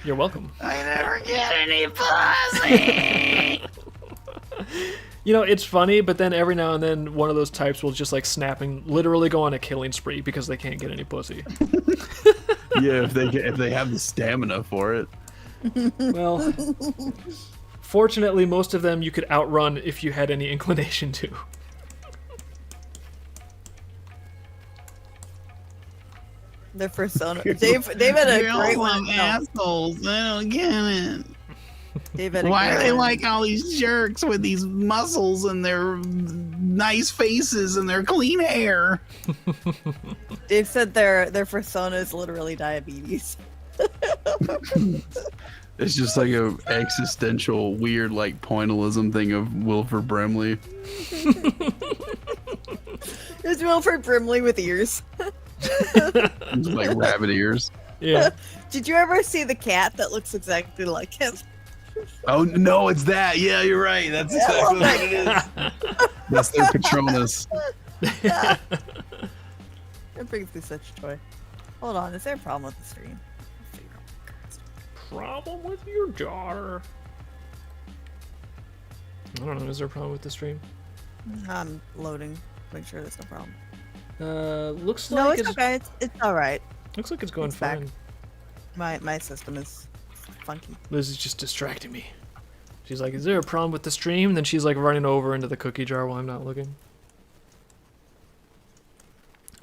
You're welcome. I never get any pussy. You know, it's funny, but then every now and then one of those types will just like snap and literally go on a killing spree because they can't get any pussy. Yeah, if they have the stamina for it. Well, fortunately, most of them you could outrun if you had any inclination to. Their persona. Dave had a You're great all one. some No, assholes. I don't get it. Dave had a Why do great they one. like all these jerks with these muscles and their nice faces and their clean hair? Dave said their persona is literally diabetes. It's just like a existential weird like pointillism thing of Wilford Brimley. It's Wilford Brimley with ears. It's like rabbit ears. Yeah. Did you ever see the cat that looks exactly like him? Oh no, it's that. Yeah, you're right. That's exactly what it is. That's their Patronus. It brings me such joy. Hold on, is there a problem with the stream? I'll figure out what it is. Problem with your daughter? I don't know. Is there a problem with the stream? I'm loading. Make sure there's no problem. Looks No, like it's okay. It's all right. looks like it's going It's back. fine. My system is funky. Liz is just distracting me. She's like, "Is there a problem with the stream?" Then she's like running over into the cookie jar while I'm not looking.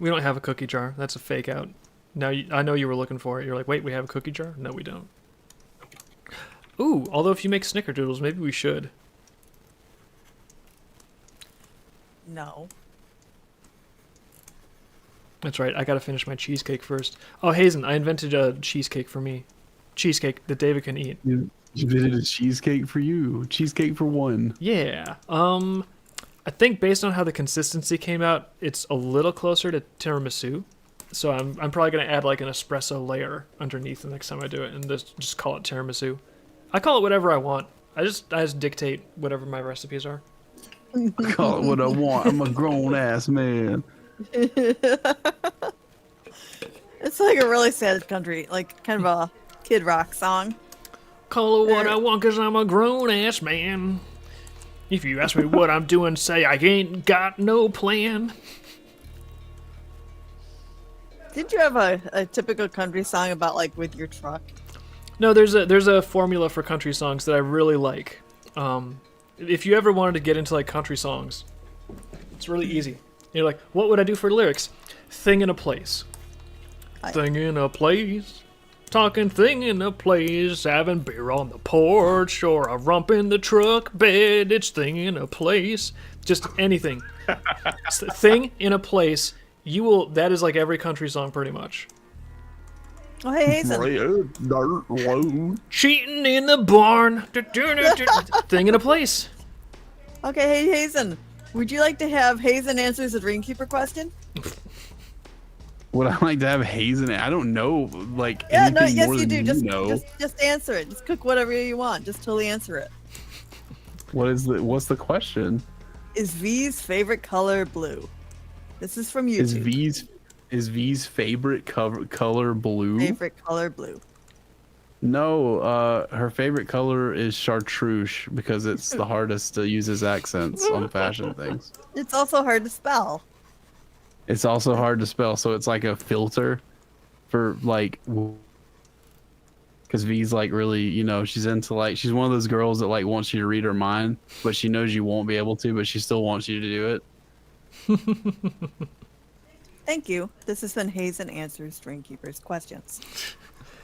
We don't have a cookie jar. That's a fake out. Now I know you were looking for it. You're like, "Wait, we have a cookie jar?" No, we don't. Ooh, although if you make snickerdoodles, maybe we should. No. That's right. I gotta finish my cheesecake first. Oh, Hazen, I invented a cheesecake for me. Cheesecake that David can eat. You did a cheesecake for you. Cheesecake for one. Yeah. I think based on how the consistency came out, it's a little closer to tiramisu. So I'm probably gonna add like an espresso layer underneath the next time I do it, and just call it tiramisu. I call it whatever I want. I just dictate whatever my recipes are. Call it what I want. I'm a grown ass man. It's like a really sad country, like kind of a Kid Rock song. Call it what I want, cause I'm a grown ass man. If you ask me what I'm doing, say I ain't got no plan. Did you have a typical country song about like with your truck? No, there's a formula for country songs that I really like. If you ever wanted to get into like country songs, it's really easy. You're like, what would I do for lyrics? Thing in a place. Thing in a place. Talking thing in a place, having beer on the porch, or a rump in the truck bed. It's thing in a place. Just anything. Thing in a place. You will. That is like every country song, pretty much. Oh, hey, Hazen. Red dirt road. Cheating in the barn. Thing in a place. Okay, hey, Hazen. Would you like to have Hazen answers a Dreamkeeper question? Would I like to have Hazen? I don't know, like Yeah, no, anything yes, more you than do. you Just, know. just answer it. Just cook whatever you want. Just totally answer it. What's the question? Is V's favorite color blue? This is from YouTube. Is V's favorite color blue? Favorite color blue. No, her favorite color is chartreuse because it's the hardest to use as accents on fashion things. It's also hard to spell. It's also hard to spell, so it's like a filter for like, because V's like really, you know, she's into like, she's one of those girls that like wants you to read her mind, but she knows you won't be able to, but she still wants you to do it. Thank you. This has been Hazen Answers Dreamkeeper's Questions.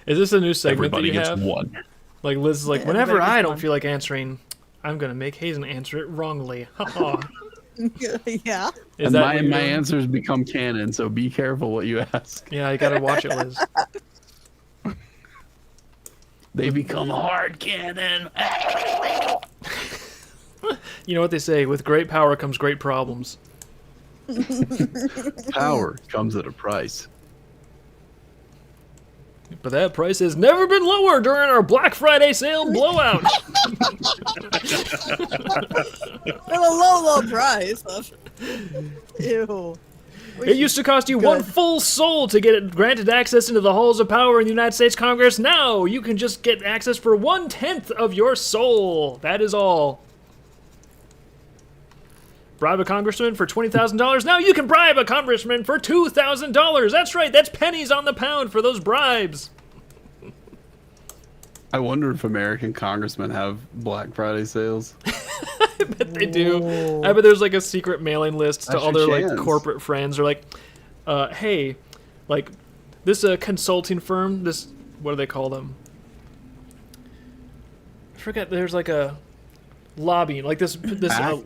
Is this a new segment Everybody that you gets have? one. Like Liz is like, Yeah, whenever everybody I gets don't one. feel like answering, I'm gonna make Hazen answer it wrongly. Haha. Yeah. Is And that my what you're doing? answers become canon, so be careful what you ask. Yeah, you gotta watch it, Liz. They become hard canon. You know what they say, with great power comes great problems. Power comes at a price. But that price has never been lower during our Black Friday sale blowout. For a low price. Ew. It used to cost you one full soul to get granted access into the halls of power in the United States Congress. Now you can just get access for 1/10 of your soul. That is all. Bribe a congressman for $20,000. Now you can bribe a congressman for $2,000. That's right. That's pennies on the pound for those bribes. I wonder if American congressmen have Black Friday sales. I bet they do. I bet there's like a secret mailing list to That's all your their like chance. corporate friends. Or like, hey, like this consulting firm. This, what do they call them? I forget. There's like a lobbying, like this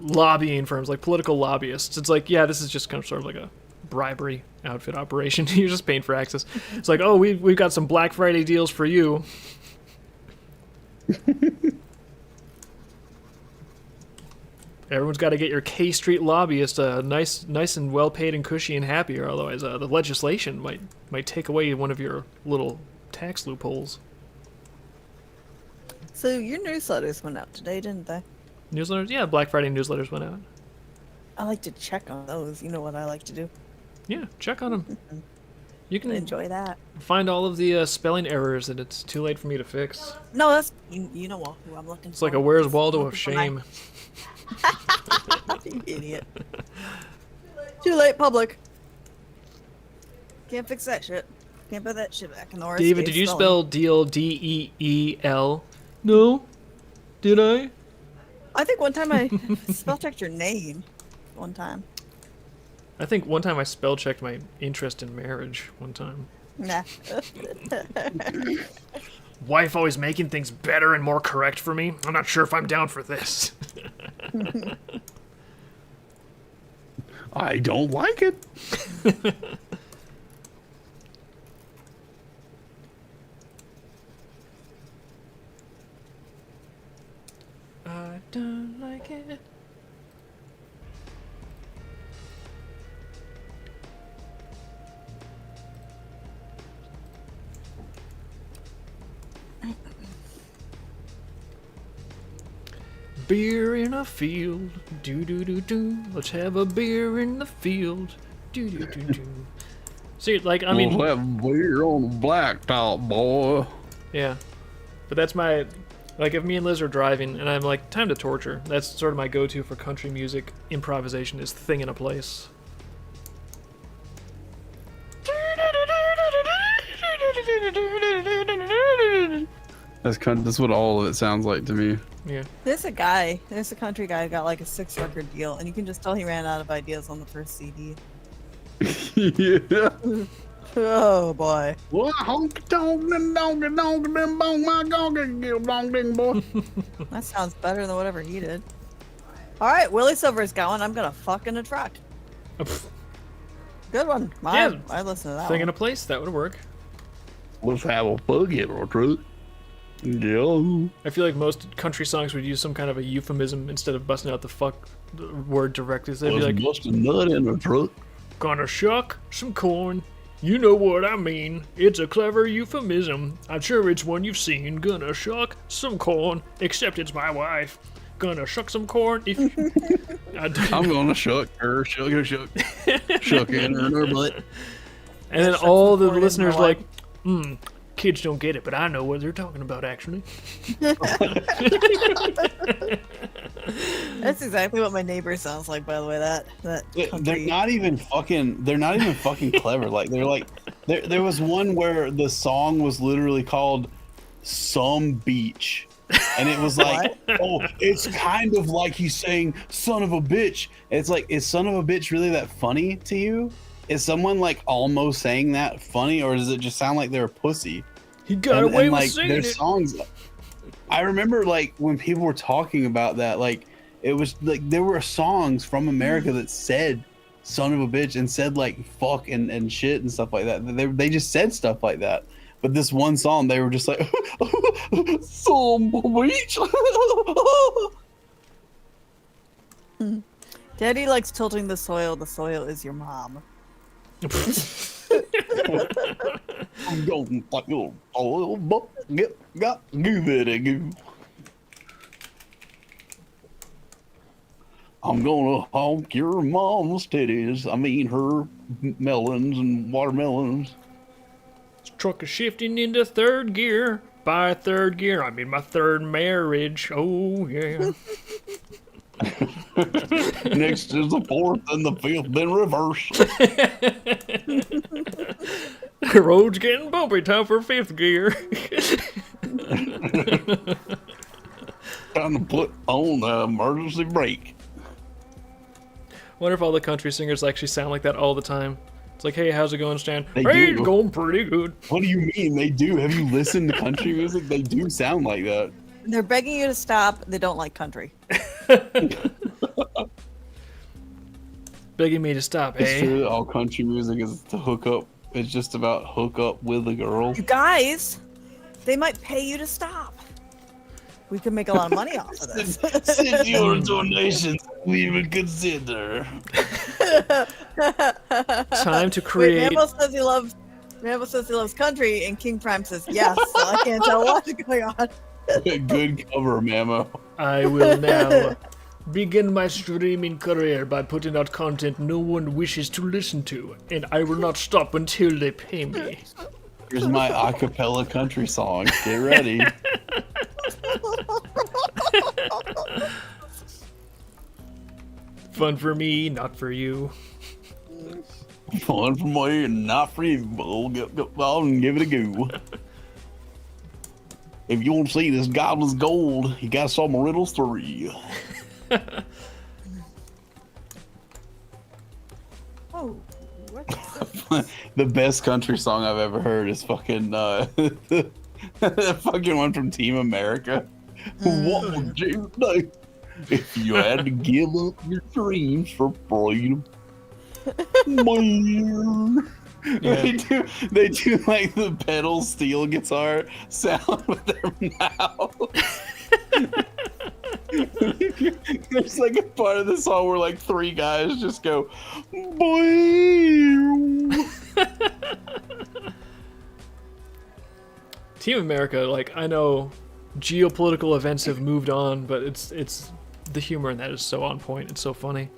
lobbying firms, like political lobbyists. It's like, yeah, this is just kind of sort of like a bribery outfit operation. You're just paying for access. It's like, oh, we've got some Black Friday deals for you. Everyone's got to get your K Street lobbyist nice and well paid and cushy and happy, or otherwise the legislation might take away one of your little tax loopholes. So your newsletters went out today, didn't they? Newsletters, yeah, Black Friday newsletters went out. I like to check on those. You know what I like to do. Yeah, check on them. You can Enjoy that. find all of the spelling errors that it's too late for me to fix. No, that's you know who I'm looking for. It's like a Where's Waldo of shame. You idiot. Too late, public. Can't fix that shit. Can't put that shit back in the RSA David, did you spelling. spell deal DEEL? No. Did I? I think one time I spell checked your name. One time. I think one time I spell checked my interest in marriage. One time. Nah. Wife always making things better and more correct for me. I'm not sure if I'm down for this. I don't like it. I don't like it. Beer in a field, do do do do. Let's have a beer in the field, do do do do. See, like, I mean, We'll have beer on the blacktop, boy. yeah, but that's my, like, if me and Liz are driving and I'm like, time to torture, that's sort of my go-to for country music improvisation is Thing in a Place. That's what all of it sounds like to me. Yeah. There's a country guy who got like a 6-record deal, and you can just tell he ran out of ideas on the first CD. Yeah. Oh boy. Well, honky tonk and donky donky ding bong my gonky give dong ding boy. That sounds better than whatever he did. All right, Willie Silver's going. I'm gonna fuck in a truck. Good one. Yeah. I listen to that Thing in one. a place, that would work. Let's have a fuck in our truck. Yeah. I feel like most country songs would use some kind of a euphemism instead of busting out the fuck word directly. So they'd be Let's like, bust a nut in our truck. gonna shuck some corn. You know what I mean. It's a clever euphemism. I'm sure it's one you've seen. Gonna shuck some corn, except it's my wife. Gonna shuck some corn. If I'm gonna shuck her, shuck her, shuck it in her butt. And then Shuck all some the corn in listeners my like, kids don't get it, but I know what they're talking about actually. That's exactly what my neighbor sounds like, by the way. That They're country. not even fucking. They're not even fucking clever. Like they're like. There was one where the song was literally called "Some Beach," and it was like, oh, it's kind of like he's saying "son of a bitch." It's like, is "son of a bitch" really that funny to you? Is someone like almost saying that funny, or does it just sound like they're a pussy? He got away with like singing their it. songs. I remember like when people were talking about that, like it was like there were songs from America that said "son of a bitch" and said like "fuck" and shit and stuff like that. They just said stuff like that. But this one song, they were just like "some beach." Daddy likes tilting the soil. The soil is your mom. I'm going like your oil, but got give it a go. I'm gonna honk your mom's titties. I mean her melons and watermelons. This truck is shifting into third gear. By third gear, I mean my third marriage. Oh yeah. Next is the fourth and the fifth, then reverse. The road's getting bumpy. Time for fifth gear. Time to put on the emergency brake. Wonder if all the country singers actually sound like that all the time. It's like, hey, how's it going, Stan? They Hey, do. it's going pretty good. What do you mean? They do. Have you listened to country music? They do sound like that. They're begging you to stop. They don't like country. Begging me to stop, It's eh? true that all country music is to hook up. It's just about hook up with a girl. You guys, they might pay you to stop. We could make a lot of money off of this. Send your donations. We would consider. Time to Wait, create. Rambo says he loves country, and King Prime says yes. So I can't tell what's going on. Good cover, Mamo. I will now begin my streaming career by putting out content no one wishes to listen to, and I will not stop until they pay me. Here's my a cappella country song. Get ready. Fun for me, not for you. Fun for me and not for you. We'll get on and give it a go. If you want to see this goblin's gold, you gotta solve my riddles 3. Oh, what's The best country song I've ever heard is fucking the fucking one from Team America. What would you do if you had to give up your dreams for freedom? Man. They do like the pedal steel guitar sound with their mouth. There's like a part of the song where like 3 guys just go, boy. Team America, like, I know geopolitical events have moved on, but it's the humor in that is so on point. It's so funny.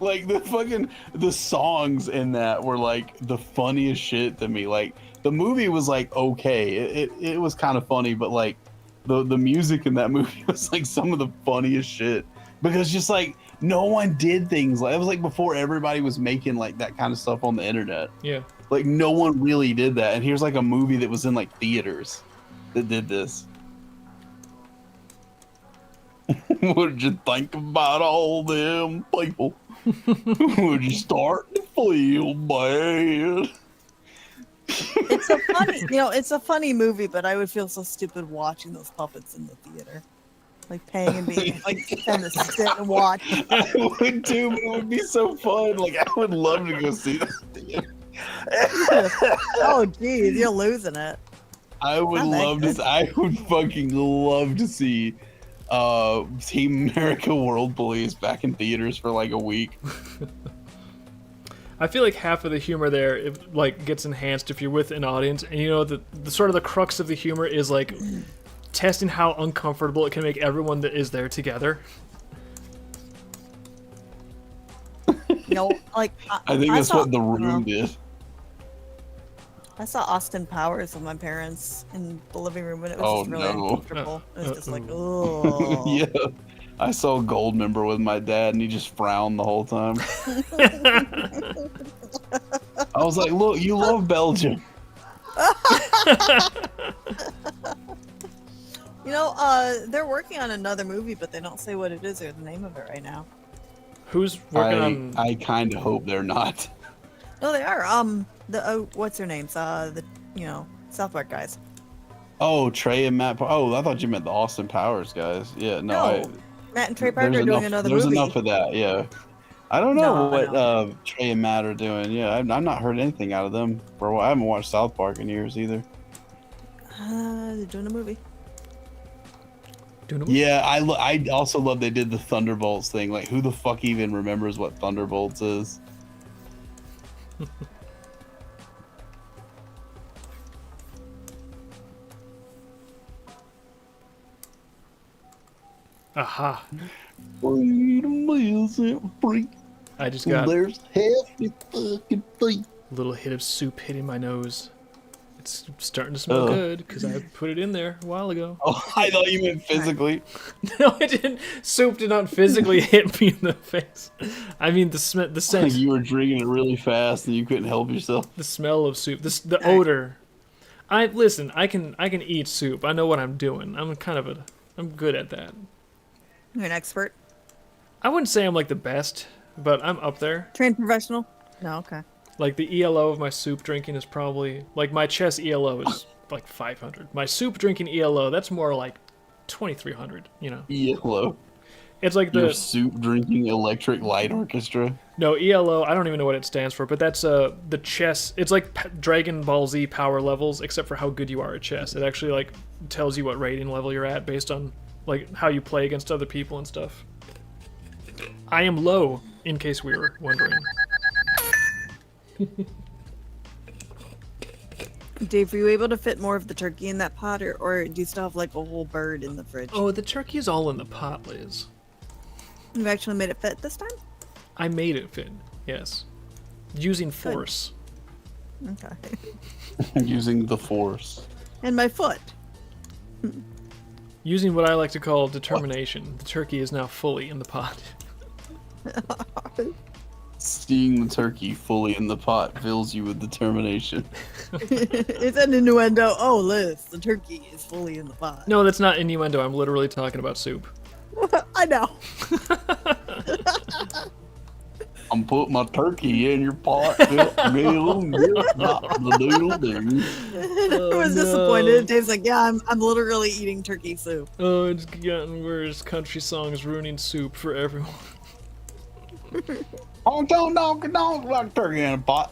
Like the songs in that were like the funniest shit to me. Like the movie was like okay, it was kind of funny, but like the music in that movie was like some of the funniest shit because just like no one did things like it was like before everybody was making like that kind of stuff on the internet. Yeah. Like no one really did that, and here's like a movie that was in like theaters that did this. What did you think about all them people? Would you start to feel bad? It's a funny, it's a funny movie, but I would feel so stupid watching those puppets in the theater, like paying and being like kind of sit and watch. I would too, but it would be so fun. Like I would love to go see that. Oh, geez, you're losing it. I would Not that love good. to. I would fucking love to see Team America World Police back in theaters for like a week. I feel like half of the humor there like gets enhanced if you're with an audience, and the sort of the crux of the humor is like testing how uncomfortable it can make everyone that is there together. Like I think that's saw- what The Room did. I saw Austin Powers with my parents in the living room, and it was Oh, just really no. uncomfortable. It was just like, oh. Yeah, I saw Goldmember with my dad, and he just frowned the whole time. I was like, "Look, you love Belgium." They're working on another movie, but they don't say what it is or the name of it right now. Who's working on? I kind of hope they're not. No, they are. What's their names? South Park guys. Oh, Trey and Matt. Oh, I thought you meant the Austin Powers guys. Yeah, No, Matt and Trey Parker there's are doing enough- another There's movie. enough of that. Yeah, I don't know No, I what Trey and Matt are doing. Yeah, I've not heard anything out of them for a while. I haven't watched South Park in years either. They're doing a movie. Yeah, I also love they did the Thunderbolts thing. Like, who the fuck even remembers what Thunderbolts is? Aha! Freedom isn't free. I just got a There's half the fucking thing. little hit of soup hitting my nose. It's starting to smell Ugh. good because I put it in there a while ago. Oh, I thought you meant physically. No, it didn't. Soup did not physically hit me in the face. I mean the Like scent, you were drinking it really fast and you couldn't help yourself. the smell of soup, the odor. I can eat soup. I know what I'm doing. I'm good at that. You're an expert, I wouldn't say I'm like the best, but I'm up there. trained professional. No, okay. Like the ELO of my soup drinking is probably like my chess ELO is like 500. My soup drinking ELO, that's more like 2300. ELO. It's like Your the soup drinking electric light orchestra. no ELO. I don't even know what it stands for, but that's the chess. It's like Dragon Ball Z power levels, except for how good you are at chess. It actually like tells you what rating level you're at based on like how you play against other people and stuff. I am low, in case we were wondering. Dave, were you able to fit more of the turkey in that pot, or do you still have like a whole bird in the fridge? Oh, the turkey's all in the pot, Liz. You've actually made it fit this time? I made it fit. Yes, using force. Okay. Using the force. And my foot. Using what I like to call determination. The turkey is now fully in the pot. Seeing the turkey fully in the pot fills you with determination. It's an innuendo. Oh, Liz, the turkey is fully in the pot. No, that's not innuendo. I'm literally talking about soup. I know. I'm putting my turkey in your pot. I was disappointed. Dave's like, yeah, I'm literally eating turkey soup. Oh, it's getting worse. Country songs ruining soup for everyone. Oh, don't like turkey in a pot.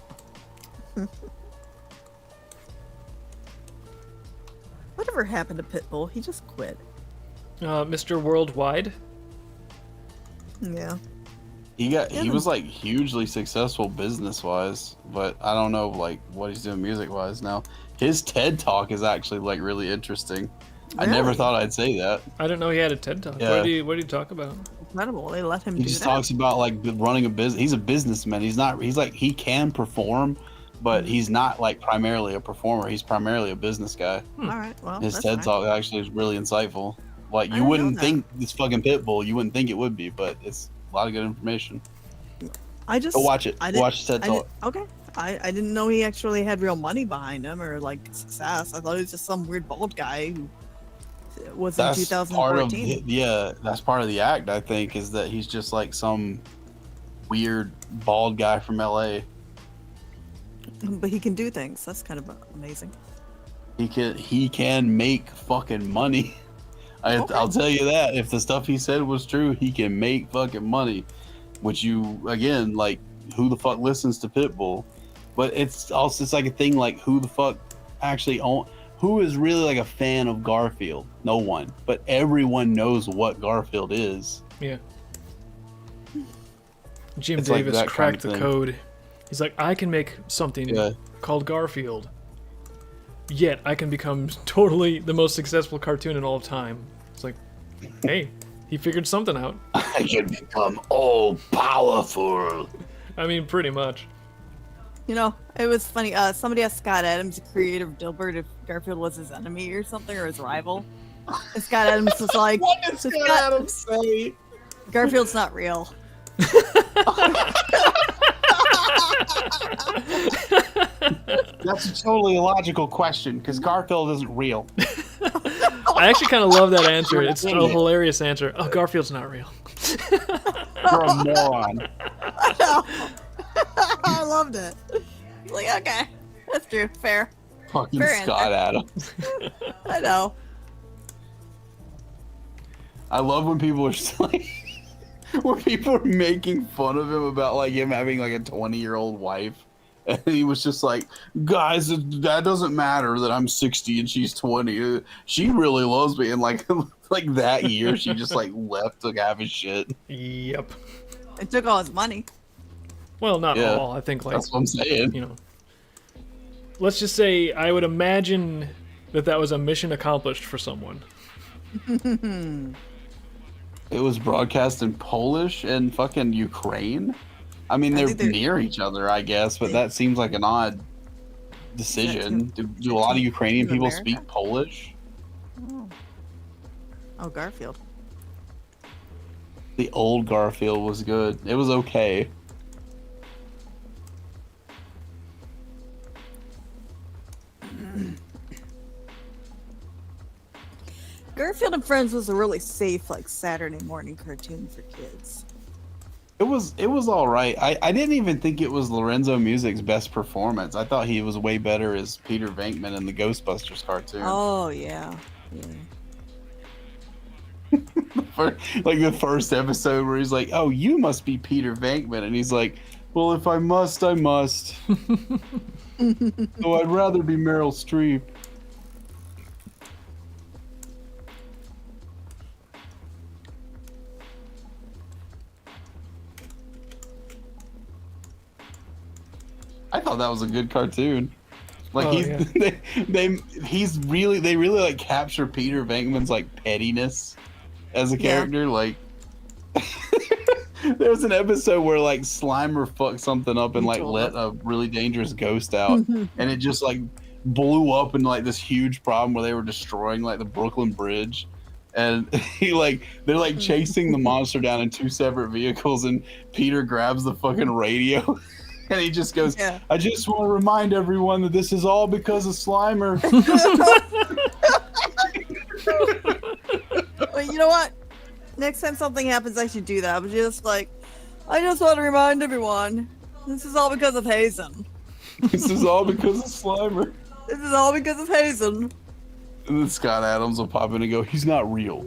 Whatever happened to Pitbull? He just quit. Mr. Worldwide. Yeah. He was like hugely successful business wise, but I don't know like what he's doing music wise now. His TED talk is actually like really interesting. I never Really? thought I'd say that. I didn't know he had a TED talk. Yeah. What did he talk about? Incredible. They let him He do just that. talks about like running a business. He's a businessman. He's like he can perform, but he's not like primarily a performer. He's primarily a business guy. All right. Well, His that's TED fine. talk actually is really insightful. Like I you didn't wouldn't know think this fucking Pitbull, you wouldn't think it would be, but it's a lot of good information. I just Go watch it. I didn't- Watch the TED I talk. didn't- okay. I didn't know he actually had real money behind him or like success. I thought he was just some weird bald guy who was in That's part of 2014. that's part of the act. I think is that he's just like some weird bald guy from LA. But he can do things. That's kind of amazing. He can make fucking money. Okay. I'll tell you that. If the stuff he said was true, he can make fucking money. Which you, again, like, who the fuck listens to Pitbull? But it's also, it's like a thing like, who the fuck actually who is really like a fan of Garfield? No one. But everyone knows what Garfield is. Yeah. Jim It's like Davis that cracked kind the of code. He's like, I can make something called Garfield. Yet I can become totally the most successful cartoon in all of time. It's like, hey, he figured something out. I can become all powerful. I mean, pretty much. You know, it was funny. Somebody asked Scott Adams, the creator of Dilbert, if Garfield was his enemy or something, or his rival. And Scott Adams was like, What did Scott Adams say? Garfield's not real. That's a totally illogical question because Garfield isn't real. I actually kind of love that answer. It's a hilarious answer. Oh, Garfield's not real. You're a moron. I loved it. Like, okay, that's true. Fair. Fucking Fair Scott answer. Adams. I know. I love when people are just like, when people are making fun of him about like him having like a 20-year-old wife. And he was just like, guys, that doesn't matter that I'm 60 and she's 20. She really loves me. And like, like that year, she just like left, took half his shit. Yep. It took all his money. Well, not Yeah, all. I think, like, that's what I'm saying. you know, let's just say I would imagine that was a mission accomplished for someone. It was broadcast in Polish and fucking Ukraine. I mean, I they're think they're- near each other, I guess, but that seems like an odd decision. Do a lot of Ukrainian in people America? speak Polish? Oh, Garfield. The old Garfield was good. It was okay. Garfield and Friends was a really safe, like, Saturday morning cartoon for kids. It was all right. I didn't even think it was Lorenzo Music's best performance. I thought he was way better as Peter Venkman in the Ghostbusters cartoon. Oh, yeah. Like the first episode where he's like, "Oh, you must be Peter Venkman," and he's like, "Well, if I must, I must." So I'd rather be Meryl Streep. I thought that was a good cartoon. Like they really like capture Peter Venkman's like pettiness as a character. Like there was an episode where like Slimer fucked something up and like let a really dangerous ghost out, and it just like blew up into like this huge problem where they were destroying like the Brooklyn Bridge. And they're like chasing the monster down in two separate vehicles, and Peter grabs the fucking radio. And he just goes, I just want to remind everyone that this is all because of Slimer. Well, you know what? Next time something happens, I should do that. I'm just like, I just want to remind everyone, this is all because of Hazen. This is all because of Slimer. This is all because of Hazen. And then Scott Adams will pop in and go, he's not real.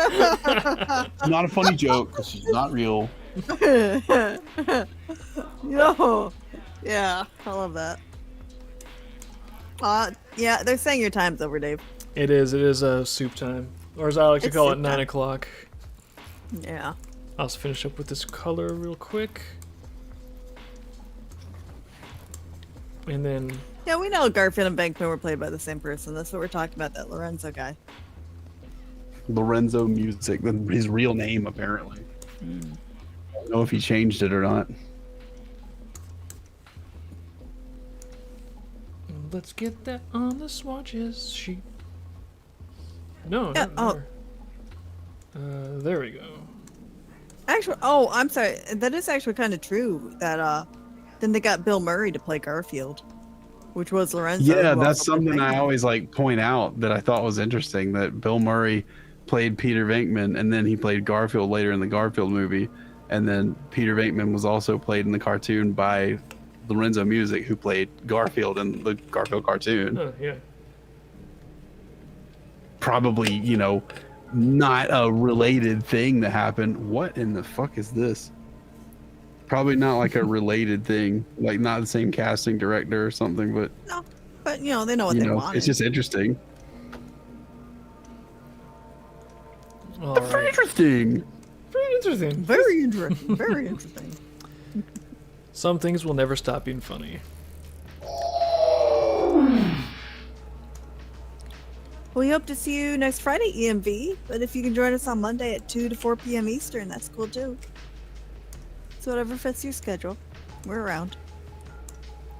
It's not a funny joke because she's not real. Yo. Yeah, I love that. Yeah, they're saying your time's over, Dave. It is soup time. Or as I like to It's call it, soup 9 time. o'clock. Yeah. I'll also finish up with this color real quick. And then... Yeah, we know Garfield and Bankman were played by the same person. That's what we're talking about, that Lorenzo guy. Lorenzo Music, his real name, apparently. I don't know if he changed it or not. Let's get that on the swatches sheet. No, Yeah, not there. There we go. Actually, I'm sorry. That is actually kind of true. That then they got Bill Murray to play Garfield, which was Lorenzo. Yeah, who that's also played something I Bankman. always like point out that I thought was interesting, that Bill Murray played Peter Venkman, and then he played Garfield later in the Garfield movie, and then Peter Venkman was also played in the cartoon by Lorenzo Music, who played Garfield in the Garfield cartoon. Oh, yeah. Probably, you know, not a related thing that happened. What in the fuck is this? Probably not like a related thing, like not the same casting director or something, but No, but you know they know what you they know, want. it's just interesting. All Very right. interesting. Very interesting. very interesting. Very interesting. Some things will never stop being funny. We hope to see you next Friday, EMV. But if you can join us on Monday at 2 to 4 p.m. Eastern, that's cool too. So whatever fits your schedule, we're around.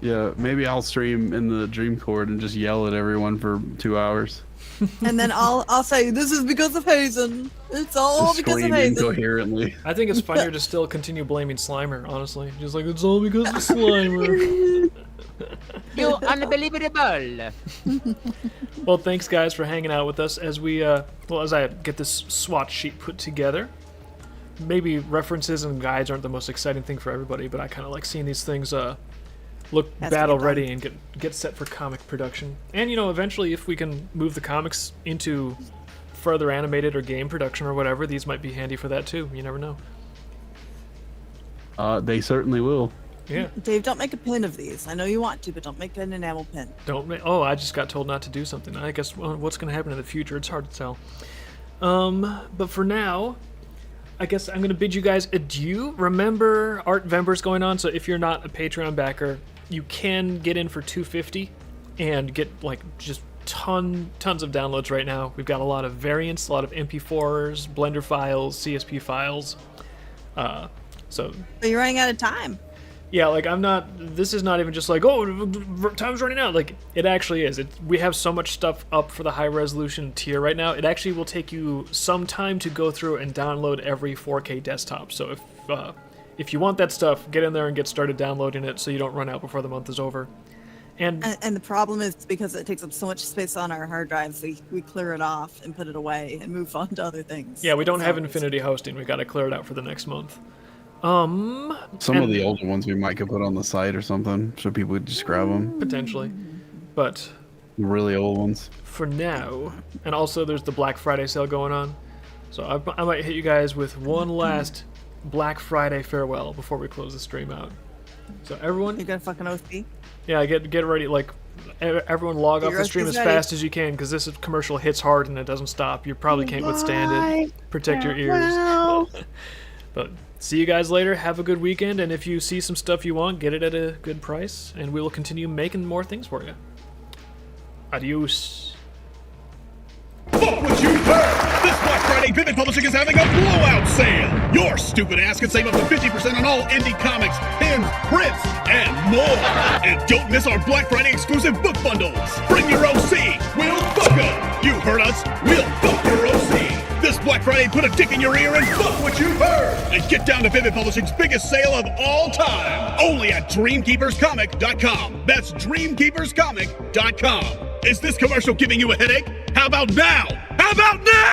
Yeah, maybe I'll stream in the Dream Cord and just yell at everyone for 2 hours. And then I'll say this is because of Hazen. It's all Just because of scream Hazen. incoherently. I think it's funnier to still continue blaming Slimer, honestly. Just like, it's all because of Slimer. You unbelievable. Well, thanks guys for hanging out with us as we, as I get this SWAT sheet put together. Maybe references and guides aren't the most exciting thing for everybody, but I kind of like seeing these things look Has to battle get ready and get set for comic production. And, you know, eventually if we can move the comics into further animated or game production or whatever, these might be handy for that too. You never know. They certainly will. Yeah. Dave, don't make a pin of these. I know you want to, but don't make an enamel pin. Oh, I just got told not to do something. I guess what's going to happen in the future, it's hard to tell. But for now, I guess I'm going to bid you guys adieu. Remember, Artvember's going on, so if you're not a Patreon backer, you can get in for $250 and get like just tons of downloads right now. We've got a lot of variants, a lot of MP4s, Blender files, CSP files. So But you're running out of time. yeah, like this is not even just like, oh, time's running out. Like, it actually is. We have so much stuff up for the high resolution tier right now. It actually will take you some time to go through and download every 4K desktop. So if you want that stuff, get in there and get started downloading it so you don't run out before the month is over. And And the problem is because it takes up so much space on our hard drives, we clear it off and put it away and move on to other things. yeah, we don't have So- infinity hosting. We got to clear it out for the next month. Some of the older ones we might could put on the site or something, so people would just grab them. Potentially. But The really old ones. for now, and also there's the Black Friday sale going on, so I might hit you guys with one last Black Friday farewell before we close the stream out. So everyone, You got a fucking OSP? yeah, get ready. Like everyone, log off Your the stream OSP's as ready. fast as you can because this commercial hits hard and it doesn't stop. You probably can't withstand it. Protect your ears. But see you guys later. Have a good weekend, and if you see some stuff you want, get it at a good price, and we will continue making more things for you. Adios. Fuck what you heard! This Black Friday, Vivid Publishing is having a blowout sale! Your stupid ass can save up to 50% on all indie comics, pins, prints, and more! And don't miss our Black Friday exclusive book bundles! Bring your OC! We'll fuck 'em! You heard us! We'll fuck your OC! This Black Friday, put a dick in your ear and fuck what you heard! And get down to Vivid Publishing's biggest sale of all time! Only at DreamKeepersComic.com! That's DreamKeepersComic.com! Is this commercial giving you a headache? How about now? How about now?